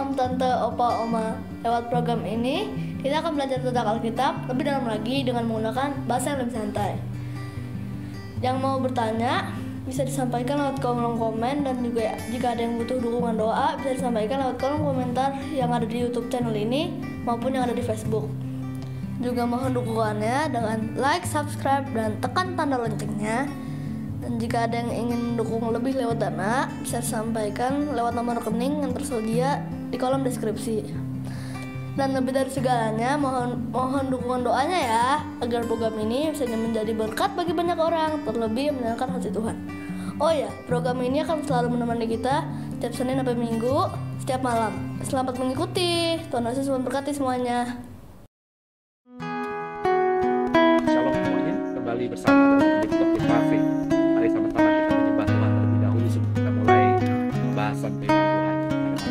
om, tante, opa, oma. Lewat program ini, kita akan belajar tentang Alkitab lebih dalam lagi dengan menggunakan bahasa yang lebih santai. Yang mau bertanya, bisa disampaikan lewat kolom komen, dan juga jika ada yang butuh dukungan doa, bisa disampaikan lewat kolom komentar yang ada di YouTube channel ini maupun yang ada di Facebook. Juga mohon dukungannya dengan like, subscribe, dan tekan tanda loncengnya. Dan jika ada yang ingin mendukung lebih lewat dana, bisa disampaikan lewat nomor rekening yang tersedia di kolom deskripsi. Dan lebih dari segalanya, mohon dukungan doanya ya, agar program ini bisa menjadi berkat bagi banyak orang, terlebih menyenangkan hati Tuhan. Oh ya, program ini akan selalu menemani kita setiap Senin sampai Minggu, setiap malam. Selamat mengikuti. Tuhan Yesus memberkati semuanya. Shalom semuanya, kembali bersama dalam Big Cafe. Mari sama-sama kita menyembah Tuhan terlebih dahulu sebelum kita mulai pembahasan firman Tuhan pada malam hari.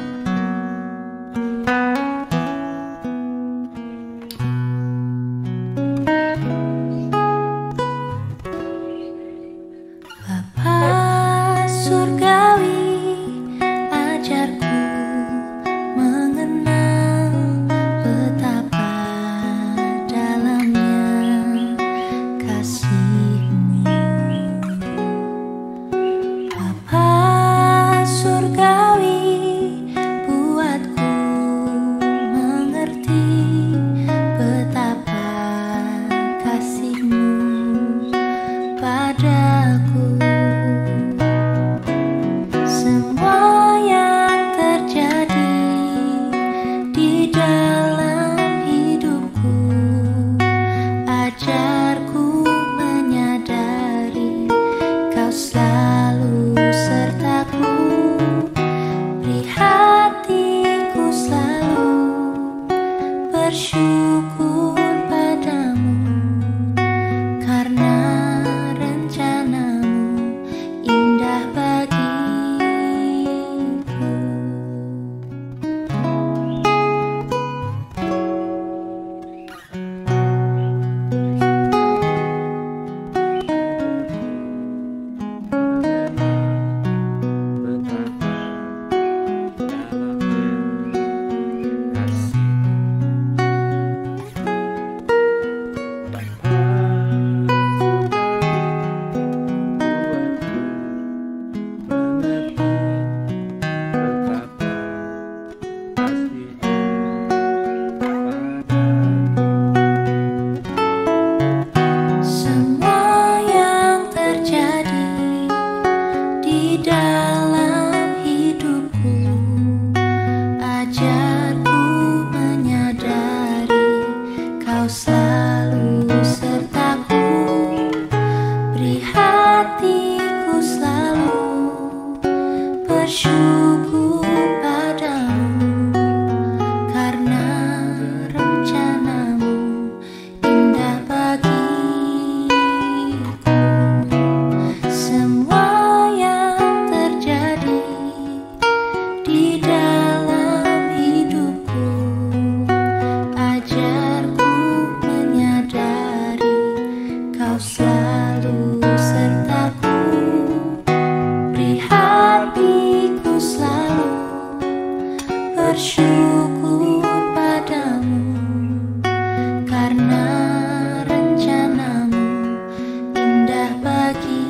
Bapa surgawi, ajarku mengenal betapa dalamnya kasih-Mu. Bapa surgawi, buatku mengerti betapa kasih-Mu padaku. Semua yang terjadi di dalam hidupku, ajarku menyadari Kau selalu sertaku. Beri hatiku selalu bersyukur padamu, karena rencanamu indah bagiku. Semua yang terjadi di dalam hidupku, ajarku menyadari Kau selalu sertaku. Beri hatiku selalu bersyukur padamu, karena rencanamu indah bagiku. Semua yang terjadi di dalam hidupku, ajarku menyadari Kau selalu sertaku. Beri hatiku selalu bersyukur padamu, karena rencanamu indah bagiku.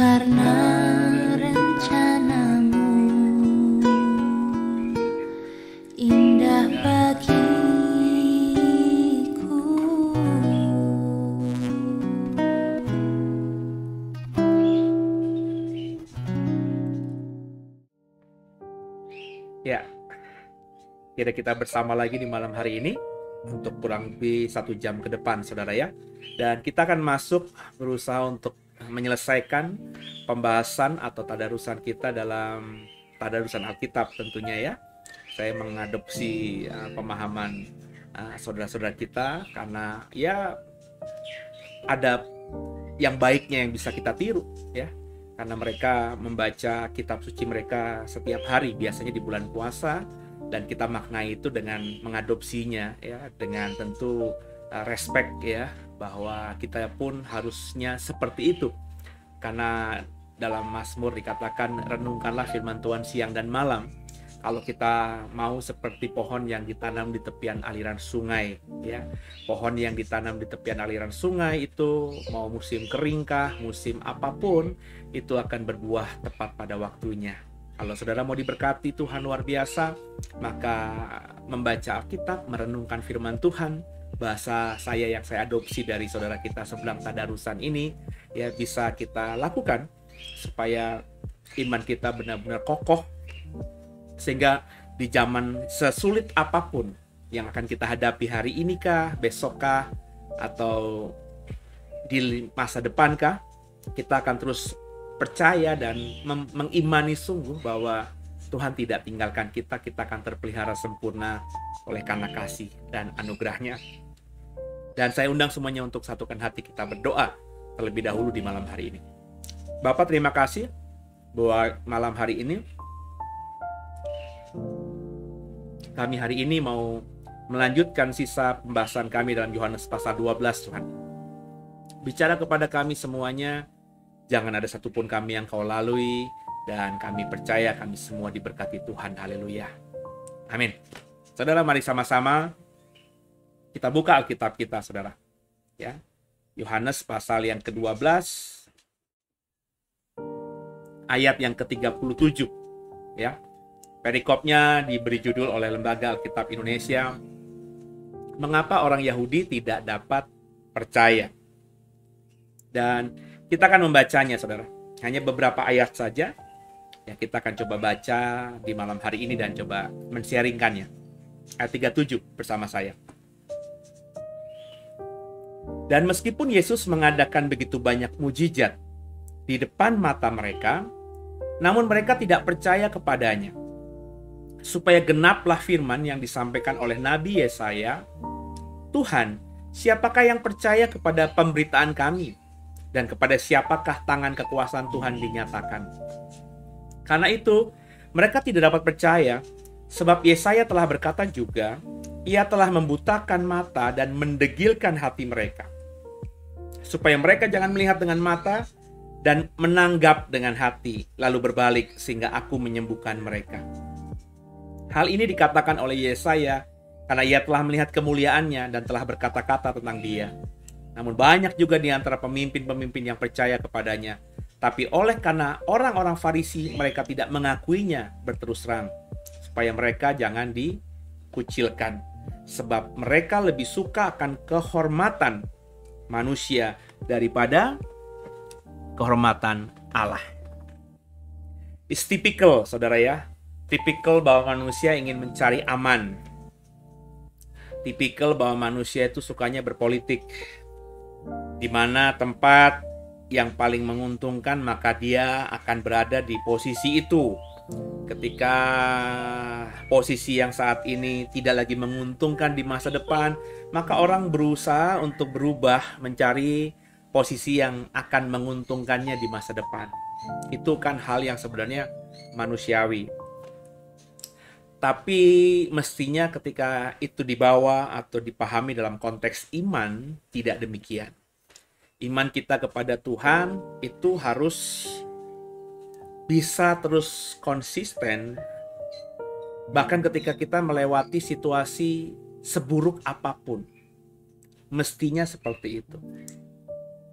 Karena rencanamu indah bagiku. Ya, kira kita bersama lagi di malam hari ini untuk kurang lebih 1 jam ke depan, saudara ya. Dan kita akan berusaha untuk menyelesaikan pembahasan atau tadarusan kita dalam tadarusan Alkitab tentunya ya. Saya mengadopsi pemahaman saudara-saudara kita, karena ya ada yang baiknya yang bisa kita tiru ya. Karena mereka membaca kitab suci mereka setiap hari, biasanya di bulan puasa, dan kita maknai itu dengan mengadopsinya ya, dengan tentu respect ya, bahwa kita pun harusnya seperti itu. Karena dalam Mazmur dikatakan renungkanlah firman Tuhan siang dan malam. Kalau kita mau seperti pohon yang ditanam di tepian aliran sungai, ya, pohon yang ditanam di tepian aliran sungai itu mau musim keringkah, musim apapun, itu akan berbuah tepat pada waktunya. Kalau saudara mau diberkati Tuhan luar biasa, maka membaca Alkitab, merenungkan firman Tuhan, bahasa saya yang saya adopsi dari saudara kita sebelum tadarusan ini, ya bisa kita lakukan supaya iman kita benar-benar kokoh, sehingga di zaman sesulit apapun yang akan kita hadapi hari ini kah, besok kah, atau di masa depan kah, kita akan terus percaya dan mengimani sungguh bahwa Tuhan tidak tinggalkan kita, kita akan terpelihara sempurna oleh karena kasih dan anugerahnya. Dan saya undang semuanya untuk satukan hati kita berdoa terlebih dahulu di malam hari ini. Bapak, terima kasih bahwa malam hari ini kami hari ini mau melanjutkan sisa pembahasan kami dalam Yohanes pasal 12, Tuhan. Bicara kepada kami semuanya, jangan ada satupun kami yang Kau lalui, dan kami percaya kami semua diberkati Tuhan. Haleluya. Amin. Saudara, mari sama-sama kita buka Alkitab kita, saudara. Ya. Yohanes pasal yang ke-12, ayat yang ke-37. Ya. Perikopnya diberi judul oleh Lembaga Alkitab Indonesia, Mengapa Orang Yahudi Tidak Dapat Percaya. Dan kita akan membacanya, saudara. Hanya beberapa ayat saja yang kita akan coba baca di malam hari ini dan coba men-sharingkannya. Ayat 37 bersama saya. Dan meskipun Yesus mengadakan begitu banyak mujizat di depan mata mereka, namun mereka tidak percaya kepadanya. Supaya genaplah firman yang disampaikan oleh Nabi Yesaya, Tuhan, siapakah yang percaya kepada pemberitaan kami? Dan kepada siapakah tangan kekuasaan Tuhan dinyatakan? Karena itu, mereka tidak dapat percaya, sebab Yesaya telah berkata juga, Ia telah membutakan mata dan mendegilkan hati mereka, supaya mereka jangan melihat dengan mata dan menanggap dengan hati, lalu berbalik sehingga aku menyembuhkan mereka. Hal ini dikatakan oleh Yesaya karena ia telah melihat kemuliaannya dan telah berkata-kata tentang dia. Namun banyak juga di antara pemimpin-pemimpin yang percaya kepadanya. Tapi oleh karena orang-orang Farisi mereka tidak mengakuinya berterus terang, supaya mereka jangan dikucilkan. Sebab mereka lebih suka akan kehormatan manusia daripada kehormatan Allah. It's typical, saudara ya. Tipikal bahwa manusia ingin mencari aman. Tipikal bahwa manusia itu sukanya berpolitik. Di mana tempat yang paling menguntungkan maka dia akan berada di posisi itu. Ketika posisi yang saat ini tidak lagi menguntungkan di masa depan, maka orang berusaha untuk berubah mencari posisi yang akan menguntungkannya di masa depan. Itu kan hal yang sebenarnya manusiawi. Tapi mestinya ketika itu dibawa atau dipahami dalam konteks iman, tidak demikian. Iman kita kepada Tuhan itu harus bisa terus konsisten, bahkan ketika kita melewati situasi seburuk apapun. Mestinya seperti itu.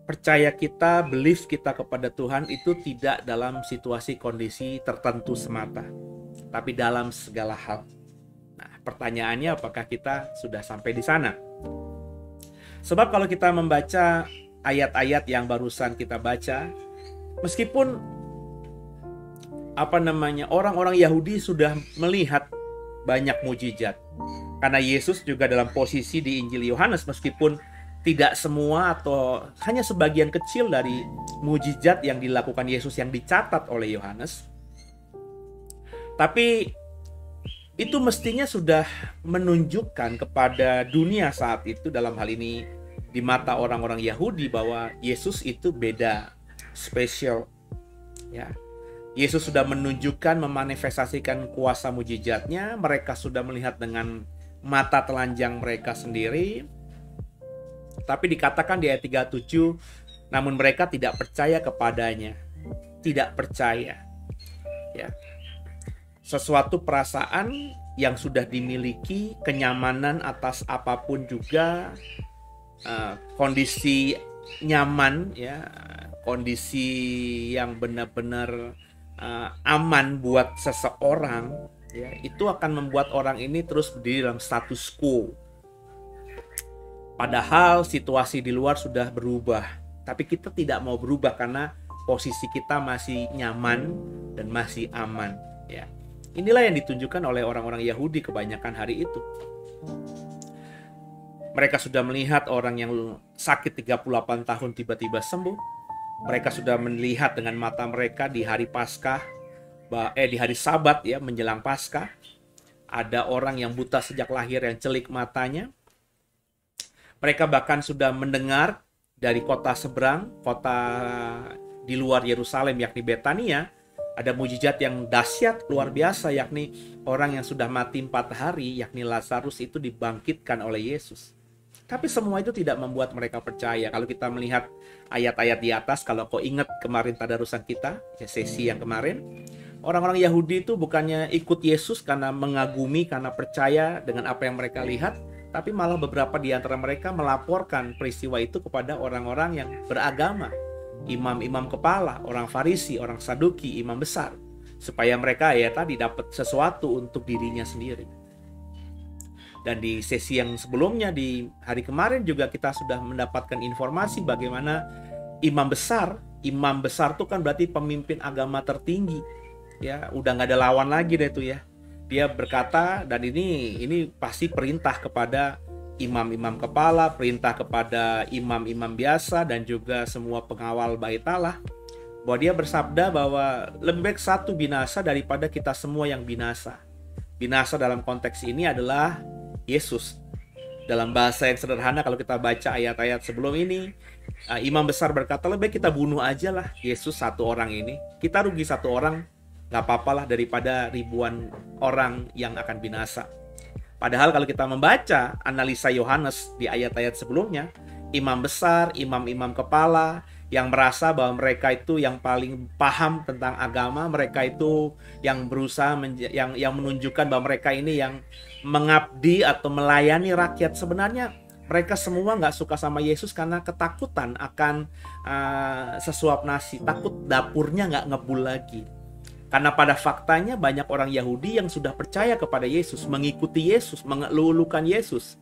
Percaya kita, belief kita kepada Tuhan itu tidak dalam situasi kondisi tertentu semata, tapi dalam segala hal. Nah, pertanyaannya apakah kita sudah sampai di sana? Sebab kalau kita membaca ayat-ayat yang barusan kita baca, meskipun orang-orang Yahudi sudah melihat banyak mujizat. Karena Yesus juga dalam posisi di Injil Yohanes, meskipun tidak semua atau hanya sebagian kecil dari mujizat yang dilakukan Yesus yang dicatat oleh Yohanes, tapi itu mestinya sudah menunjukkan kepada dunia saat itu, dalam hal ini di mata orang-orang Yahudi, bahwa Yesus itu beda, spesial. Ya, Yesus sudah menunjukkan, memanifestasikan kuasa mujizatnya. Mereka sudah melihat dengan mata telanjang mereka sendiri. Tapi dikatakan di ayat 37, namun mereka tidak percaya kepadanya. tidak percaya. Ya. Sesuatu perasaan yang sudah dimiliki, kenyamanan atas apapun juga, kondisi nyaman, ya, kondisi yang benar-benar aman buat seseorang, ya, itu akan membuat orang ini terus berdiri dalam status quo. Padahal situasi di luar sudah berubah, tapi kita tidak mau berubah karena posisi kita masih nyaman dan masih aman, ya. Inilah yang ditunjukkan oleh orang-orang Yahudi kebanyakan hari itu. Mereka sudah melihat orang yang sakit 38 tahun tiba-tiba sembuh. Mereka sudah melihat dengan mata mereka di hari Paskah, di hari Sabat, ya, menjelang Paskah. Ada orang yang buta sejak lahir yang celik matanya. Mereka bahkan sudah mendengar dari kota seberang, kota di luar Yerusalem, yakni Betania, ada mujizat yang dahsyat luar biasa, yakni orang yang sudah mati 4 hari, yakni Lazarus, itu dibangkitkan oleh Yesus. Tapi semua itu tidak membuat mereka percaya. Kalau kita melihat ayat-ayat di atas, kalau kau ingat kemarin tadarusan kita, sesi yang kemarin, orang-orang Yahudi itu bukannya ikut Yesus karena mengagumi, karena percaya dengan apa yang mereka lihat, tapi malah beberapa di antara mereka melaporkan peristiwa itu kepada orang-orang yang beragama, imam-imam kepala, orang Farisi, orang Saduki, imam besar, supaya mereka ya tadi dapat sesuatu untuk dirinya sendiri. Dan di sesi yang sebelumnya, di hari kemarin juga kita sudah mendapatkan informasi bagaimana imam besar itu kan berarti pemimpin agama tertinggi, ya, udah nggak ada lawan lagi deh itu, ya. Dia berkata, dan ini pasti perintah kepada imam-imam kepala, perintah kepada imam-imam biasa dan juga semua pengawal bait Allah, bahwa dia bersabda bahwa lebih baik satu binasa daripada kita semua yang binasa. Binasa dalam konteks ini adalah Yesus. Dalam bahasa yang sederhana, kalau kita baca ayat-ayat sebelum ini, imam besar berkata, lebih baik kita bunuh aja lah Yesus satu orang ini. Kita rugi satu orang, nggak apa-apalah daripada ribuan orang yang akan binasa. Padahal kalau kita membaca analisa Yohanes di ayat-ayat sebelumnya, imam besar, imam-imam kepala yang merasa bahwa mereka itu yang paling paham tentang agama, mereka itu yang berusaha yang menunjukkan bahwa mereka ini yang mengabdi atau melayani rakyat. Sebenarnya mereka semua nggak suka sama Yesus karena ketakutan akan sesuap nasi, takut dapurnya nggak ngebul lagi. Karena pada faktanya banyak orang Yahudi yang sudah percaya kepada Yesus, mengikuti Yesus, mengelulukan Yesus.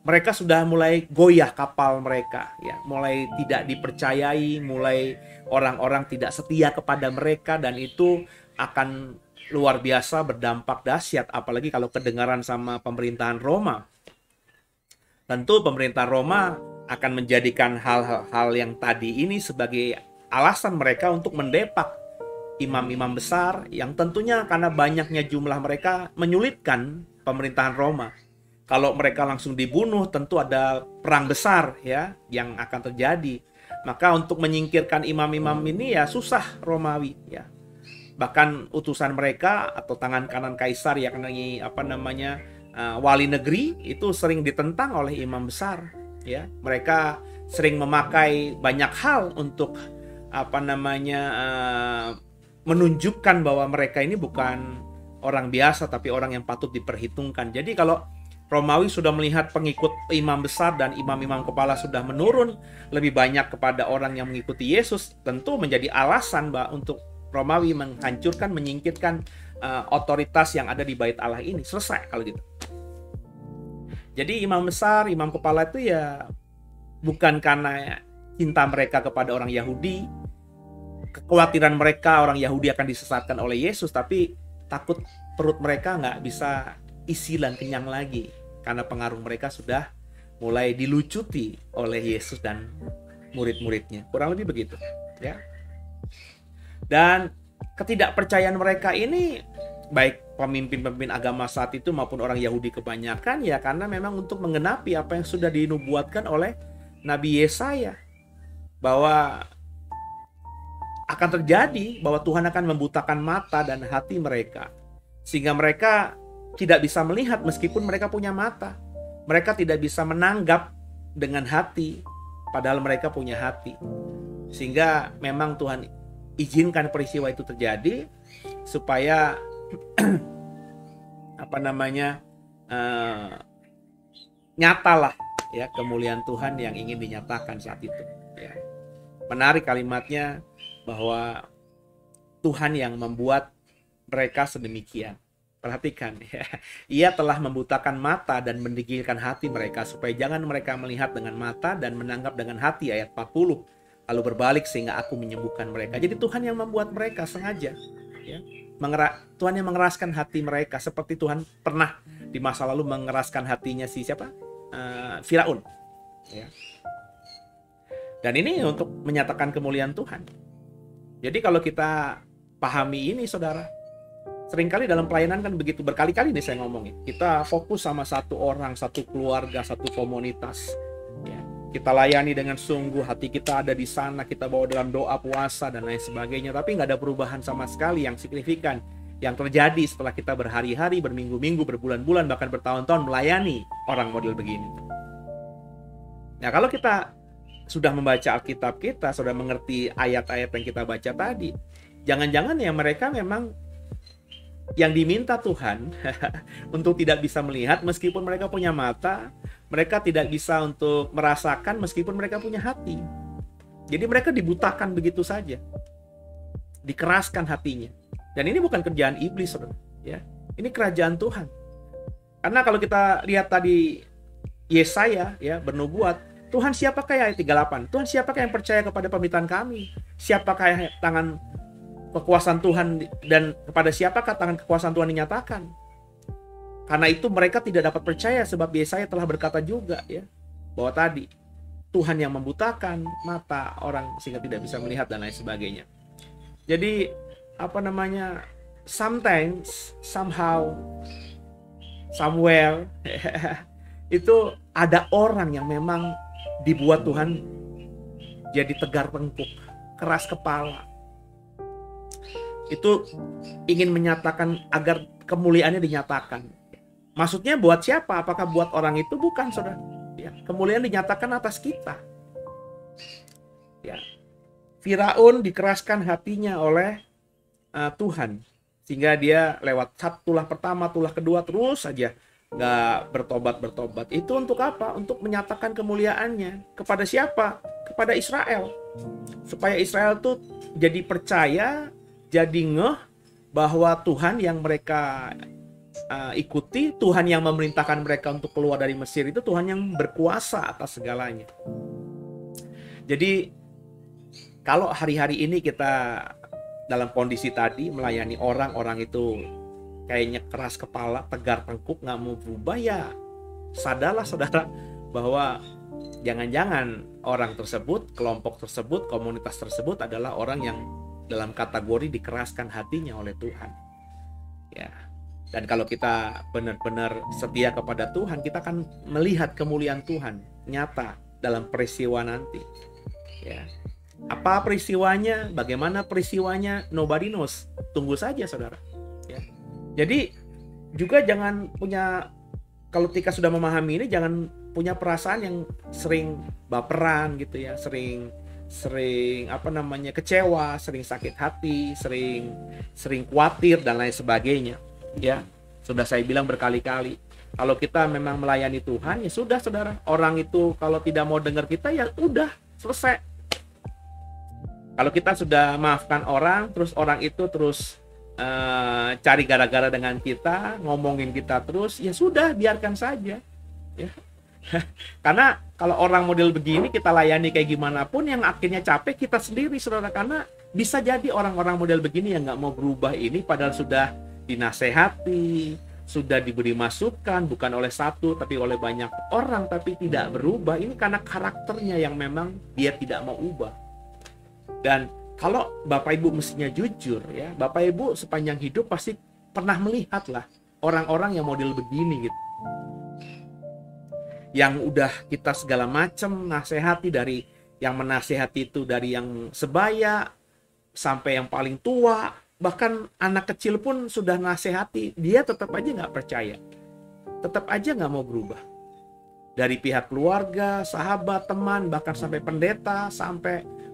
Mereka sudah mulai goyah kapal mereka, ya, mulai tidak dipercayai, mulai orang-orang tidak setia kepada mereka, dan itu akan luar biasa berdampak dahsyat, apalagi kalau kedengaran sama pemerintahan Roma. Tentu pemerintah Roma akan menjadikan hal-hal yang tadi ini sebagai alasan mereka untuk mendepak imam-imam besar, yang tentunya karena banyaknya jumlah mereka menyulitkan pemerintahan Roma. Kalau mereka langsung dibunuh, tentu ada perang besar, ya, yang akan terjadi. Maka untuk menyingkirkan imam-imam ini ya susah Romawi, ya. Bahkan utusan mereka atau tangan kanan kaisar, yakni wali negeri, itu sering ditentang oleh imam besar, ya. Mereka sering memakai banyak hal untuk menunjukkan bahwa mereka ini bukan orang biasa, tapi orang yang patut diperhitungkan. Jadi kalau Romawi sudah melihat pengikut imam besar dan imam-imam kepala sudah menurun lebih banyak kepada orang yang mengikuti Yesus, tentu menjadi alasan untuk Romawi menghancurkan, menyingkirkan otoritas yang ada di bait Allah ini. Selesai kalau gitu. Jadi imam besar, imam kepala itu ya bukan karena cinta mereka kepada orang Yahudi, kekhawatiran mereka orang Yahudi akan disesatkan oleh Yesus, tapi takut perut mereka nggak bisa isi dan kenyang lagi karena pengaruh mereka sudah mulai dilucuti oleh Yesus dan murid-muridnya. Kurang lebih begitu, ya. Dan ketidakpercayaan mereka ini, baik pemimpin-pemimpin agama saat itu maupun orang Yahudi kebanyakan, ya karena memang untuk menggenapi apa yang sudah dinubuatkan oleh Nabi Yesaya, bahwa akan terjadi bahwa Tuhan akan membutakan mata dan hati mereka, sehingga mereka tidak bisa melihat meskipun mereka punya mata. Mereka tidak bisa menanggap dengan hati, padahal mereka punya hati. Sehingga memang Tuhan izinkan peristiwa itu terjadi supaya apa namanya nyatalah ya kemuliaan Tuhan yang ingin dinyatakan saat itu. Ya. Menarik kalimatnya bahwa Tuhan yang membuat mereka sedemikian. Perhatikan ya. Ia telah membutakan mata dan mendegilkan hati mereka supaya jangan mereka melihat dengan mata dan menangkap dengan hati, ayat 40. Lalu berbalik sehingga aku menyembuhkan mereka. Jadi Tuhan yang membuat mereka sengaja ya. Tuhan yang mengeraskan hati mereka seperti Tuhan pernah di masa lalu mengeraskan hatinya si siapa? Firaun ya. Dan ini untuk menyatakan kemuliaan Tuhan. Jadi kalau kita pahami ini saudara, seringkali dalam pelayanan kan begitu, berkali-kali nih saya ngomongin, kita fokus sama satu orang, satu keluarga, satu komunitas ya. Kita layani dengan sungguh, hati kita ada di sana, kita bawa dalam doa, puasa dan lain sebagainya, tapi nggak ada perubahan sama sekali yang signifikan yang terjadi setelah kita berhari-hari, berminggu-minggu, berbulan-bulan, bahkan bertahun-tahun melayani orang model begini. Nah, kalau kita sudah membaca Alkitab kita, sudah mengerti ayat-ayat yang kita baca tadi, jangan-jangan ya mereka memang yang diminta Tuhan untuk tidak bisa melihat meskipun mereka punya mata, mereka tidak bisa untuk merasakan meskipun mereka punya hati. Jadi mereka dibutakan begitu saja, dikeraskan hatinya. Dan ini bukan kerjaan iblis, saudara. Ya, ini kerajaan Tuhan. Karena kalau kita lihat tadi Yesaya ya bernubuat, Tuhan siapakah ya, ayat 38, Tuhan siapakah yang percaya kepada pemberitaan kami? Siapakah tangan kekuasaan Tuhan dan kepada siapakah tangan kekuasaan Tuhan dinyatakan? Karena itu mereka tidak dapat percaya sebab Yesaya telah berkata juga ya bahwa tadi Tuhan yang membutakan mata orang sehingga tidak bisa melihat dan lain sebagainya. Jadi apa namanya, sometimes, somehow, somewhere itu ada orang yang memang dibuat Tuhan jadi tegar tengkuk, keras kepala. Itu ingin menyatakan agar kemuliaannya dinyatakan. Maksudnya buat siapa? Apakah buat orang itu? Bukan, saudara. Ya, kemuliaan dinyatakan atas kita. Ya, Firaun dikeraskan hatinya oleh Tuhan, sehingga dia lewat tulah pertama, tulah kedua terus saja nggak bertobat. Itu untuk apa? Untuk menyatakan kemuliaannya kepada siapa? Kepada Israel, supaya Israel tuh jadi percaya, jadi ngeh bahwa Tuhan yang mereka ikuti, Tuhan yang memerintahkan mereka untuk keluar dari Mesir itu Tuhan yang berkuasa atas segalanya. Jadi kalau hari-hari ini kita dalam kondisi tadi melayani orang itu kayaknya keras kepala, tegar tengkuk, nggak mau berubah, ya sadarlah saudara bahwa jangan-jangan orang tersebut, kelompok tersebut, komunitas tersebut adalah orang yang dalam kategori dikeraskan hatinya oleh Tuhan. Ya. Dan kalau kita benar-benar setia kepada Tuhan, kita akan melihat kemuliaan Tuhan nyata dalam peristiwa nanti. Ya. Apa peristiwanya? Bagaimana peristiwanya? Nobody knows. Tunggu saja, saudara. Ya. Jadi juga jangan punya, kalau ketika sudah memahami ini, jangan punya perasaan yang sering baperan gitu ya, sering kecewa, sering sakit hati, sering khawatir dan lain sebagainya. Ya, sudah saya bilang berkali-kali, kalau kita memang melayani Tuhan, ya sudah saudara. Orang itu kalau tidak mau dengar kita, ya udah selesai. Kalau kita sudah maafkan orang, terus orang itu terus cari gara-gara dengan kita, ngomongin kita terus, ya sudah, biarkan saja. Ya. Karena kalau orang model begini kita layani kayak gimana pun, yang akhirnya capek kita sendiri, saudara. Karena bisa jadi orang-orang model begini yang nggak mau berubah ini, padahal sudah dinasehati, sudah diberi masukan, bukan oleh satu tapi oleh banyak orang, tapi tidak berubah. Ini karena karakternya yang memang dia tidak mau ubah. Dan kalau Bapak Ibu mestinya jujur ya, Bapak Ibu sepanjang hidup pasti pernah melihat lah orang-orang yang model begini gitu, yang udah kita segala macam nasihati, dari yang menasihati itu dari yang sebaya sampai yang paling tua, bahkan anak kecil pun sudah nasihati, dia tetap aja nggak percaya, tetap aja nggak mau berubah. Dari pihak keluarga, sahabat, teman, bahkan sampai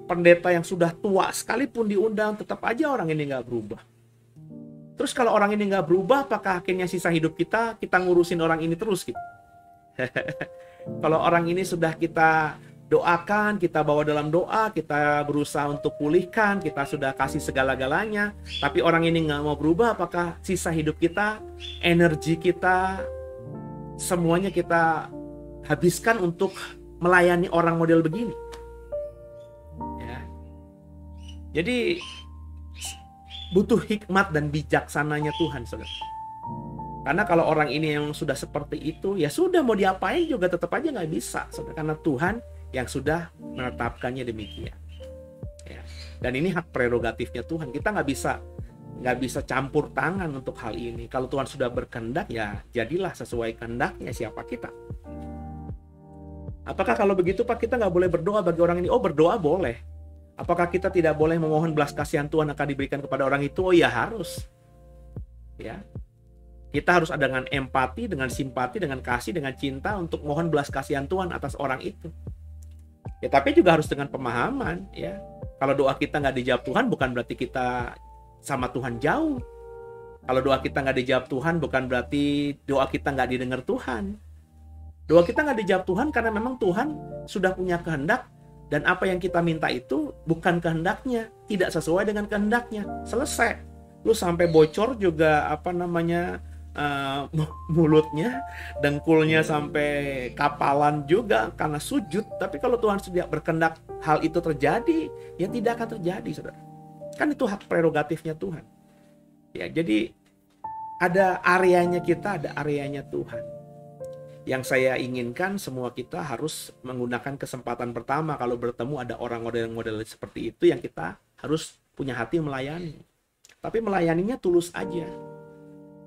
pendeta yang sudah tua sekalipun diundang, tetap aja orang ini nggak berubah. Terus kalau orang ini nggak berubah, apakah akhirnya sisa hidup kita ngurusin orang ini terus gitu? Kalau orang ini sudah kita doakan, kita bawa dalam doa, kita berusaha untuk pulihkan, kita sudah kasih segala-galanya, tapi orang ini nggak mau berubah, apakah sisa hidup kita, energi kita, semuanya kita habiskan untuk melayani orang model begini? Ya. Jadi butuh hikmat dan bijaksananya Tuhan, saudara. Karena kalau orang ini yang sudah seperti itu, ya sudah mau diapain juga tetap aja nggak bisa, saudara. Karena Tuhan yang sudah menetapkannya demikian. Ya. Dan ini hak prerogatifnya Tuhan. Kita nggak bisa campur tangan untuk hal ini. Kalau Tuhan sudah berkehendak, ya jadilah sesuai kehendaknya siapa kita. Apakah kalau begitu Pak kita nggak boleh berdoa bagi orang ini? Oh, berdoa boleh. Apakah kita tidak boleh memohon belas kasihan Tuhan akan diberikan kepada orang itu? Oh ya harus. Ya. Kita harus ada dengan empati, dengan simpati, dengan kasih, dengan cinta untuk mohon belas kasihan Tuhan atas orang itu. Ya, tapi juga harus dengan pemahaman. Ya, kalau doa kita nggak dijawab Tuhan, bukan berarti kita sama Tuhan jauh. Kalau doa kita nggak dijawab Tuhan, bukan berarti doa kita nggak didengar Tuhan. Doa kita nggak dijawab Tuhan karena memang Tuhan sudah punya kehendak, dan apa yang kita minta itu bukan kehendaknya, tidak sesuai dengan kehendaknya. Selesai. Lu sampai bocor juga mulutnya, dengkulnya sampai kapalan juga karena sujud. Tapi kalau Tuhan sudah berkehendak hal itu terjadi, ya tidak akan terjadi, saudara. Kan itu hak prerogatifnya Tuhan. Ya, jadi ada areanya kita, ada areanya Tuhan. Yang saya inginkan semua kita harus menggunakan kesempatan pertama kalau bertemu ada orang model-model seperti itu, yang kita harus punya hati melayani. Tapi melayaninya tulus aja.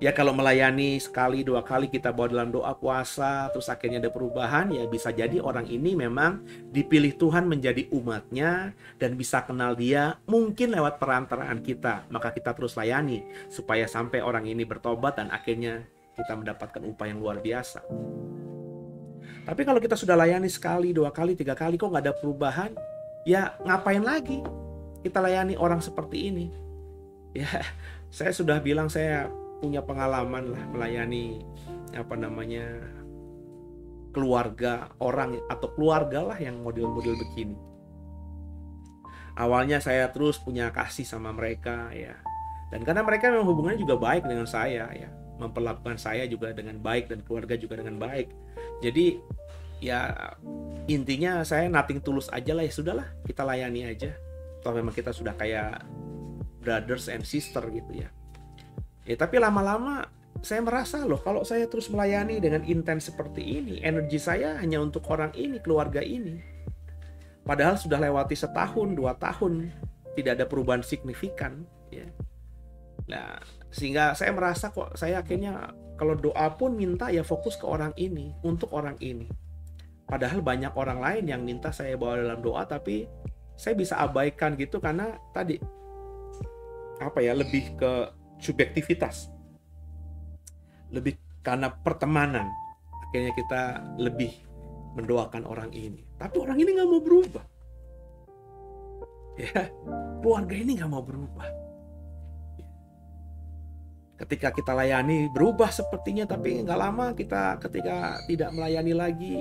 Ya kalau melayani sekali, dua kali kita bawa dalam doa puasa, terus akhirnya ada perubahan, ya bisa jadi orang ini memang dipilih Tuhan menjadi umatnya dan bisa kenal dia mungkin lewat perantaraan kita. Maka kita terus layani supaya sampai orang ini bertobat dan akhirnya kita mendapatkan upah yang luar biasa. Tapi kalau kita sudah layani sekali, dua kali, tiga kali kok nggak ada perubahan, ya ngapain lagi kita layani orang seperti ini? Ya, saya sudah bilang saya punya pengalaman lah melayani keluarga orang atau keluarga lah yang model-model begini. Awalnya saya terus punya kasih sama mereka ya, dan karena mereka memang hubungannya juga baik dengan saya ya, memperlakukan saya juga dengan baik dan keluarga juga dengan baik. Jadi ya intinya saya nothing tulus aja lah, ya sudahlah kita layani aja. Toh memang kita sudah kayak brothers and sister gitu ya. Ya, tapi lama-lama saya merasa loh, kalau saya terus melayani dengan intens seperti ini, energi saya hanya untuk orang ini, keluarga ini. Padahal sudah lewati setahun, 2 tahun, tidak ada perubahan signifikan. Ya. Nah, sehingga saya merasa kok saya akhirnya kalau doa pun minta ya fokus ke orang ini, untuk orang ini. Padahal banyak orang lain yang minta saya bawa dalam doa, tapi saya bisa abaikan gitu karena tadi lebih ke subjektivitas, lebih karena pertemanan, akhirnya kita lebih mendoakan orang ini. Tapi orang ini nggak mau berubah, ya keluarga ini nggak mau berubah. Ketika kita layani berubah sepertinya, tapi nggak lama ketika tidak melayani lagi,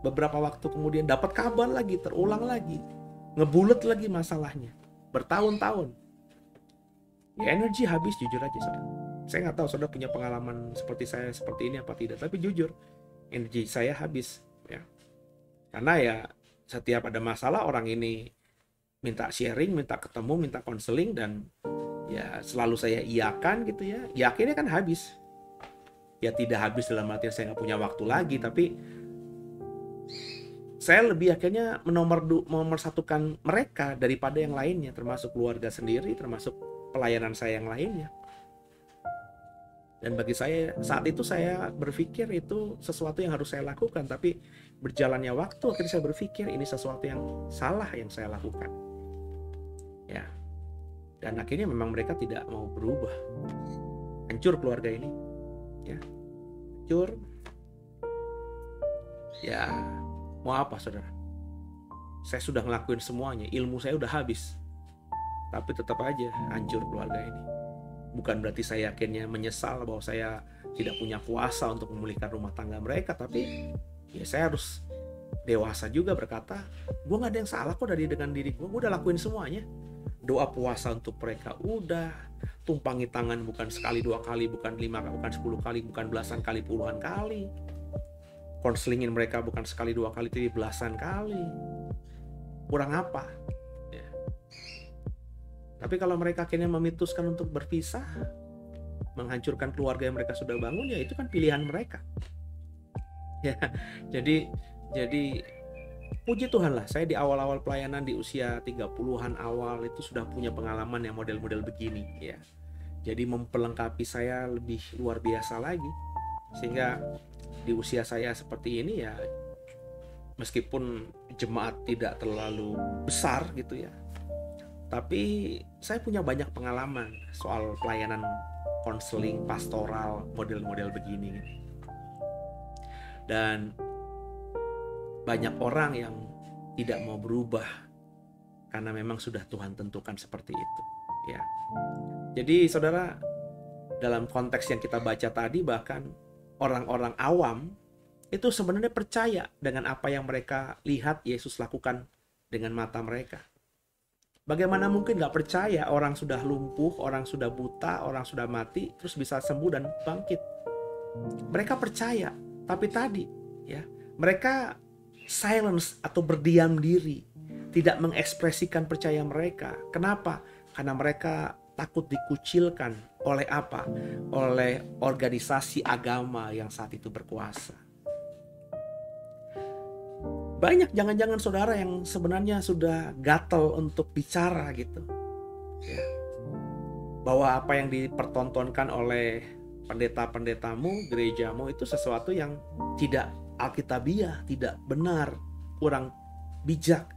beberapa waktu kemudian dapat kabar lagi, terulang lagi, ngebulet lagi masalahnya, bertahun-tahun. Ya energi habis, jujur aja saudara. Saya nggak tahu saudara punya pengalaman seperti saya seperti ini apa tidak, tapi jujur energi saya habis ya. Karena ya setiap ada masalah orang ini minta sharing, minta ketemu, minta konseling, dan ya selalu saya iakan gitu ya. Ya akhirnya kan habis. Ya tidak habis dalam artian saya nggak punya waktu lagi, tapi saya lebih akhirnya menomorsatukan mereka daripada yang lainnya, termasuk keluarga sendiri, termasuk pelayanan saya yang lainnya. Dan bagi saya saat itu saya berpikir itu sesuatu yang harus saya lakukan, tapi berjalannya waktu akhirnya saya berpikir ini sesuatu yang salah yang saya lakukan. Ya. Dan akhirnya memang mereka tidak mau berubah. Hancur keluarga ini. Ya. Hancur. Ya, mau apa saudara? Saya sudah ngelakuin semuanya, ilmu saya udah habis. Tapi tetap aja hancur keluarga ini. Bukan berarti saya akhirnya menyesal bahwa saya tidak punya kuasa untuk memulihkan rumah tangga mereka. Tapi ya saya harus dewasa juga berkata, gue gak ada yang salah kok dengan diri gue udah lakuin semuanya. Doa puasa untuk mereka udah, tumpangi tangan bukan sekali 2 kali, bukan 5, bukan 10 kali, bukan belasan kali, puluhan kali. Konselingin mereka bukan sekali 2 kali, tapi belasan kali. Kurang apa? Ya. Tapi kalau mereka akhirnya memituskan untuk berpisah, menghancurkan keluarga yang mereka sudah bangun, ya itu kan pilihan mereka. Ya, jadi puji Tuhan lah, saya di awal-awal pelayanan di usia 30-an awal itu sudah punya pengalaman yang model-model begini ya. Jadi memperlengkapi saya lebih luar biasa lagi. Sehingga di usia saya seperti ini ya, meskipun jemaat tidak terlalu besar gitu ya, tapi saya punya banyak pengalaman soal pelayanan konseling pastoral model-model begini. Dan banyak orang yang tidak mau berubah karena memang sudah Tuhan tentukan seperti itu ya. Jadi saudara, dalam konteks yang kita baca tadi, bahkan orang-orang awam itu sebenarnya percaya dengan apa yang mereka lihat Yesus lakukan dengan mata mereka. Bagaimana mungkin gak percaya orang sudah lumpuh, orang sudah buta, orang sudah mati terus bisa sembuh dan bangkit? Mereka percaya, tapi tadi ya, mereka silence atau berdiam diri, tidak mengekspresikan percaya mereka. Kenapa? Karena mereka takut dikucilkan oleh apa? Oleh organisasi agama yang saat itu berkuasa. Banyak jangan-jangan saudara yang sebenarnya sudah gatel untuk bicara gitu ya, bahwa apa yang dipertontonkan oleh pendeta-pendetamu, gerejamu itu sesuatu yang tidak alkitabiah, tidak benar, kurang bijak.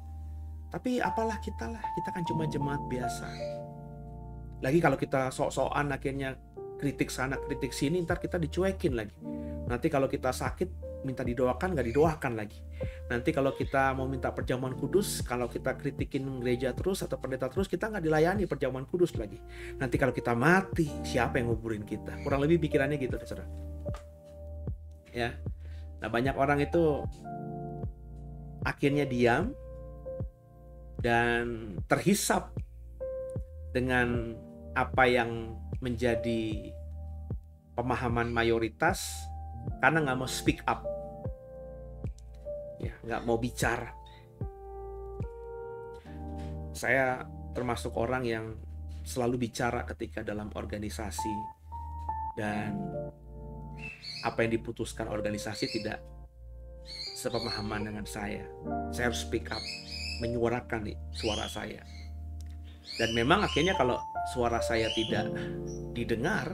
Tapi apalah kita lah, kita kan cuma jemaat biasa. Lagi kalau kita sok-sokan akhirnya kritik sana kritik sini, ntar kita dicuekin lagi. Nanti kalau kita sakit minta didoakan, nggak didoakan lagi. Nanti kalau kita mau minta perjamuan kudus, kalau kita kritikin gereja terus atau pendeta terus, kita nggak dilayani perjamuan kudus lagi. Nanti kalau kita mati, siapa yang nguburin kita? Kurang lebih pikirannya gitu, saudara. Ya, nah banyak orang itu akhirnya diam dan terhisap dengan apa yang menjadi pemahaman mayoritas karena nggak mau speak up. Ya, nggak mau bicara. Saya termasuk orang yang selalu bicara ketika dalam organisasi, dan apa yang diputuskan organisasi tidak sepemahaman dengan saya. Saya harus speak up, menyuarakan nih suara saya. Dan memang akhirnya kalau suara saya tidak didengar,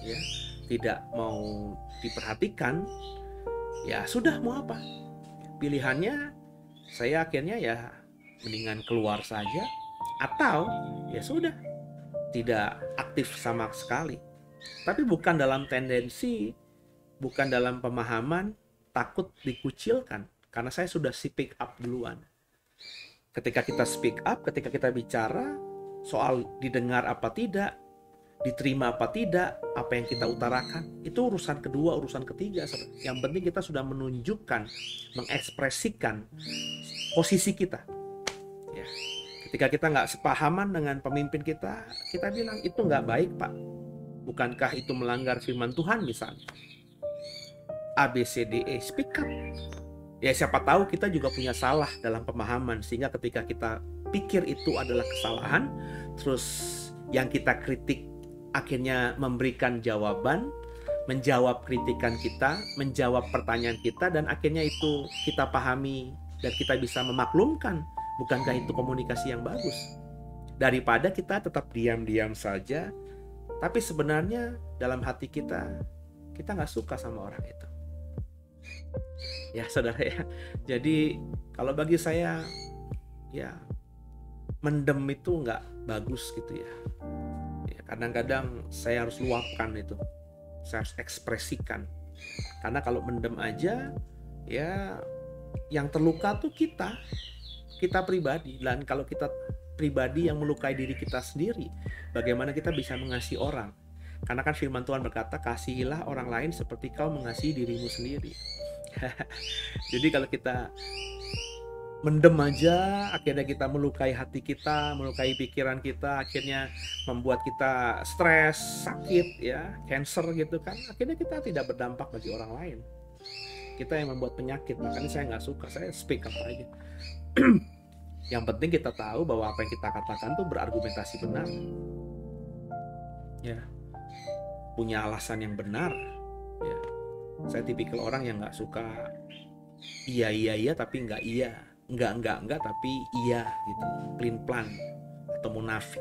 ya, tidak mau diperhatikan, ya sudah, mau apa? Pilihannya saya akhirnya ya mendingan keluar saja, atau ya sudah tidak aktif sama sekali. Tapi bukan dalam tendensi, bukan dalam pemahaman takut dikucilkan, karena saya sudah speak up duluan. Ketika kita speak up, ketika kita bicara soal didengar apa tidak, diterima apa tidak, apa yang kita utarakan, itu urusan kedua, urusan ketiga. Yang penting kita sudah menunjukkan, mengekspresikan posisi kita. Ya. Ketika kita nggak sepahaman dengan pemimpin kita bilang itu nggak baik Pak. Bukankah itu melanggar firman Tuhan misalnya? A, B, C, D, E, speak up. Ya siapa tahu kita juga punya salah dalam pemahaman, sehingga ketika kita pikir itu adalah kesalahan, terus yang kita kritik akhirnya memberikan jawaban, menjawab kritikan kita, menjawab pertanyaan kita, dan akhirnya itu kita pahami dan kita bisa memaklumkan. Bukankah itu komunikasi yang bagus? Daripada kita tetap diam-diam saja, tapi sebenarnya dalam hati kita nggak suka sama orang itu. Ya saudara ya, jadi kalau bagi saya ya mendem itu nggak bagus gitu ya. Kadang-kadang saya harus luapkan itu, saya harus ekspresikan. Karena kalau mendem aja, ya yang terluka tuh kita pribadi. Dan kalau kita pribadi yang melukai diri kita sendiri, bagaimana kita bisa mengasihi orang? Karena kan firman Tuhan berkata, kasihilah orang lain seperti kau mengasihi dirimu sendiri. Jadi kalau kita mendem aja, akhirnya kita melukai hati kita, melukai pikiran kita, akhirnya membuat kita stres, sakit, ya, cancer gitu kan. Akhirnya kita tidak berdampak bagi orang lain. Kita yang membuat penyakit. Makanya saya nggak suka, saya speak up aja. Yang penting kita tahu bahwa apa yang kita katakan tuh berargumentasi benar, ya, punya alasan yang benar. Ya, saya tipikal orang yang nggak suka iya tapi nggak iya, enggak tapi iya gitu, plain plan atau munafik.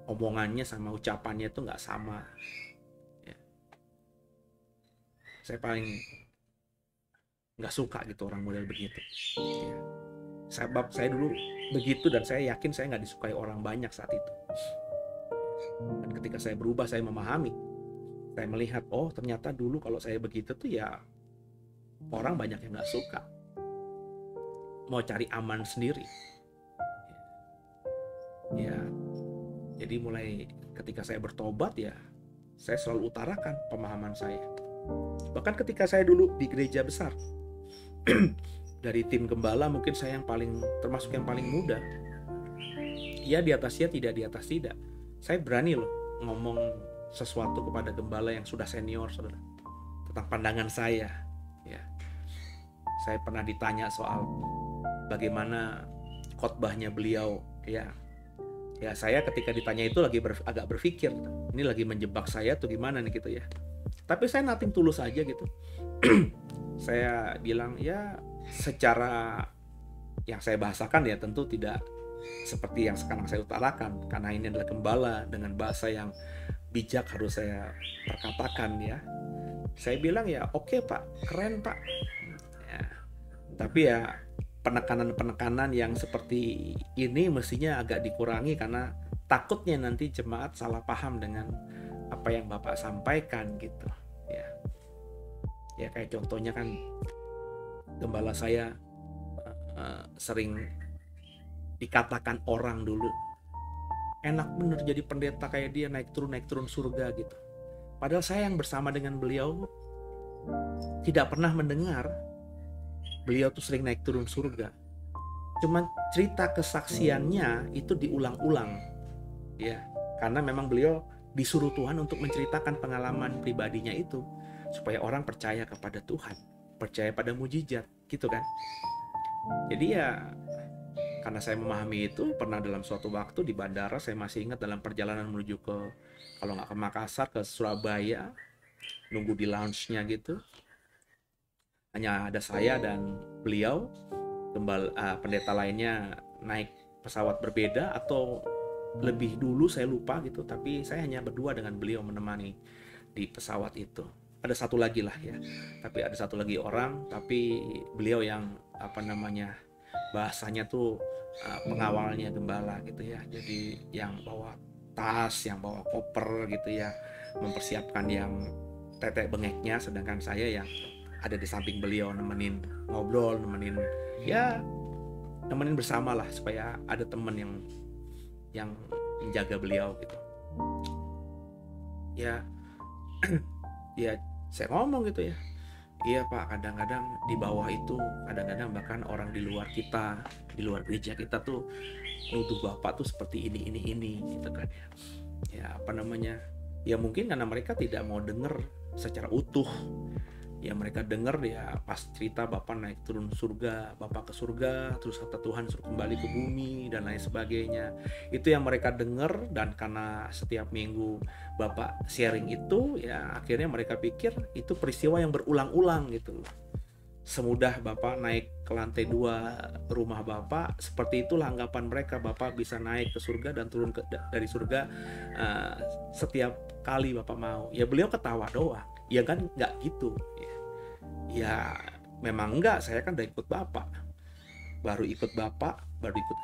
Omongannya sama ucapannya itu nggak sama. Ya. Saya paling nggak suka gitu orang model begitu. Ya. Sebab saya dulu begitu dan saya yakin saya nggak disukai orang banyak saat itu. Dan ketika saya berubah, saya memahami, saya melihat, oh ternyata dulu kalau saya begitu tuh ya orang banyak yang nggak suka, mau cari aman sendiri. Ya, jadi mulai ketika saya bertobat ya, saya selalu utarakan pemahaman saya. Bahkan ketika saya dulu di gereja besar, dari tim gembala mungkin saya yang paling, termasuk yang paling muda. Ya di atas ya, tidak di atas tidak. Saya berani loh ngomong sesuatu kepada gembala yang sudah senior, saudara, tentang pandangan saya. Ya, saya pernah ditanya soal bagaimana khotbahnya beliau. Ya, saya ketika ditanya itu lagi agak berpikir, ini lagi menjebak saya tuh gimana nih gitu ya. Tapi saya nothing tulus aja gitu. Saya bilang ya secara yang saya bahasakan ya tentu tidak seperti yang sekarang saya utarakan, karena ini adalah gembala dengan bahasa yang bijak harus saya perkatakan ya. Saya bilang ya oke Pak, keren Pak. Ya, tapi ya penekanan-penekanan yang seperti ini mestinya agak dikurangi, karena takutnya nanti jemaat salah paham dengan apa yang Bapak sampaikan gitu. Ya kayak contohnya kan gembala saya sering dikatakan orang dulu, enak bener jadi pendeta kayak dia, naik turun surga gitu. Padahal saya yang bersama dengan beliau tidak pernah mendengar beliau tuh sering naik turun surga. Cuman cerita kesaksiannya itu diulang-ulang, ya, karena memang beliau disuruh Tuhan untuk menceritakan pengalaman pribadinya itu supaya orang percaya kepada Tuhan, percaya pada mujizat, gitu kan. Jadi ya karena saya memahami itu, pernah dalam suatu waktu di bandara, saya masih ingat dalam perjalanan menuju ke, kalau nggak ke Makassar, ke Surabaya, nunggu di lounge-nya gitu, hanya ada saya dan beliau, pendeta lainnya naik pesawat berbeda atau lebih dulu saya lupa gitu, tapi saya hanya berdua dengan beliau menemani di pesawat itu. Ada satu lagi lah ya, tapi ada satu lagi orang, tapi beliau yang bahasanya tuh pengawalnya gembala gitu ya, jadi yang bawa tas, yang bawa koper gitu ya, mempersiapkan yang tetek bengeknya, sedangkan saya yang ada di samping beliau nemenin ngobrol, nemenin bersama lah, supaya ada teman yang menjaga beliau gitu ya. Ya saya ngomong gitu ya, iya Pak, kadang-kadang di bawah itu, kadang-kadang bahkan orang di luar kita, di luar gereja kita tuh nuduh Bapak tuh seperti ini gitu kan ya. Ya mungkin karena mereka tidak mau dengar secara utuh. Ya mereka dengar ya pas cerita Bapak naik turun surga, Bapak ke surga, terus kata Tuhan suruh kembali ke bumi dan lain sebagainya. Itu yang mereka dengar, dan karena setiap minggu Bapak sharing itu, ya akhirnya mereka pikir itu peristiwa yang berulang-ulang gitu. Semudah Bapak naik ke lantai 2 rumah Bapak, seperti itulah anggapan mereka, Bapak bisa naik ke surga dan turun dari surga setiap kali Bapak mau. Ya beliau ketawa doang. Ya kan nggak gitu. Ya memang enggak, saya kan udah ikut Bapak, baru ikut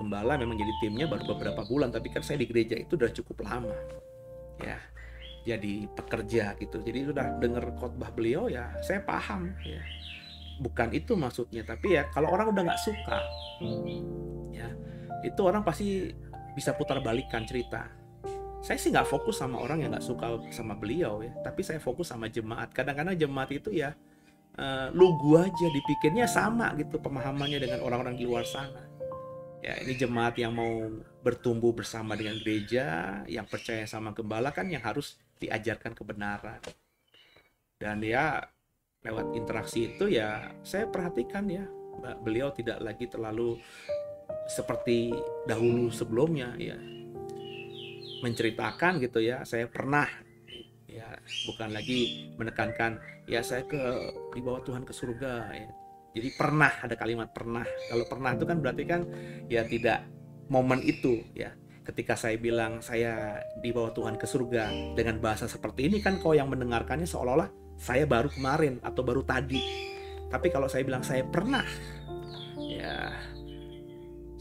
gembala, memang jadi timnya baru beberapa bulan, tapi kan saya di gereja itu udah cukup lama ya, jadi pekerja gitu. Jadi sudah dengar khotbah beliau ya saya paham ya. bukan itu maksudnya, tapi ya kalau orang udah nggak suka, ya itu orang pasti bisa putar balikan cerita. Saya sih nggak fokus sama orang yang nggak suka sama beliau ya, tapi saya fokus sama jemaat. Kadang-kadang jemaat itu ya lugu aja, dipikirnya sama gitu pemahamannya dengan orang-orang di luar sana. Ya ini jemaat yang mau bertumbuh bersama dengan gereja, yang percaya sama gembala kan yang harus diajarkan kebenaran. Dan ya lewat interaksi itu ya saya perhatikan ya beliau tidak lagi terlalu seperti dahulu sebelumnya ya, menceritakan gitu ya, saya pernah ya, bukan lagi menekankan ya saya dibawa Tuhan ke surga ya. Jadi pernah, ada kalimat pernah. Kalau pernah itu kan berarti kan ya tidak momen itu ya. Ketika saya bilang saya dibawa Tuhan ke surga dengan bahasa seperti ini kan kau yang mendengarkannya seolah-olah saya baru kemarin atau baru tadi. Tapi kalau saya bilang saya pernah, ya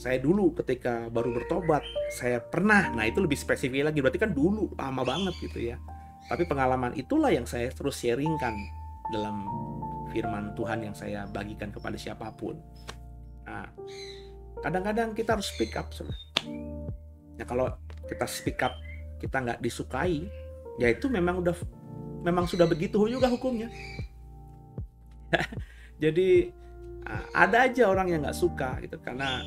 saya dulu ketika baru bertobat, saya pernah. Nah itu lebih spesifik lagi, berarti kan dulu, lama banget gitu ya. Tapi pengalaman itulah yang saya terus sharingkan dalam firman Tuhan yang saya bagikan kepada siapapun. Nah, kadang-kadang kita harus speak up. Nah kalau kita speak up, kita nggak disukai, ya itu memang sudah begitu juga hukumnya. Jadi ada aja orang yang nggak suka gitu, karena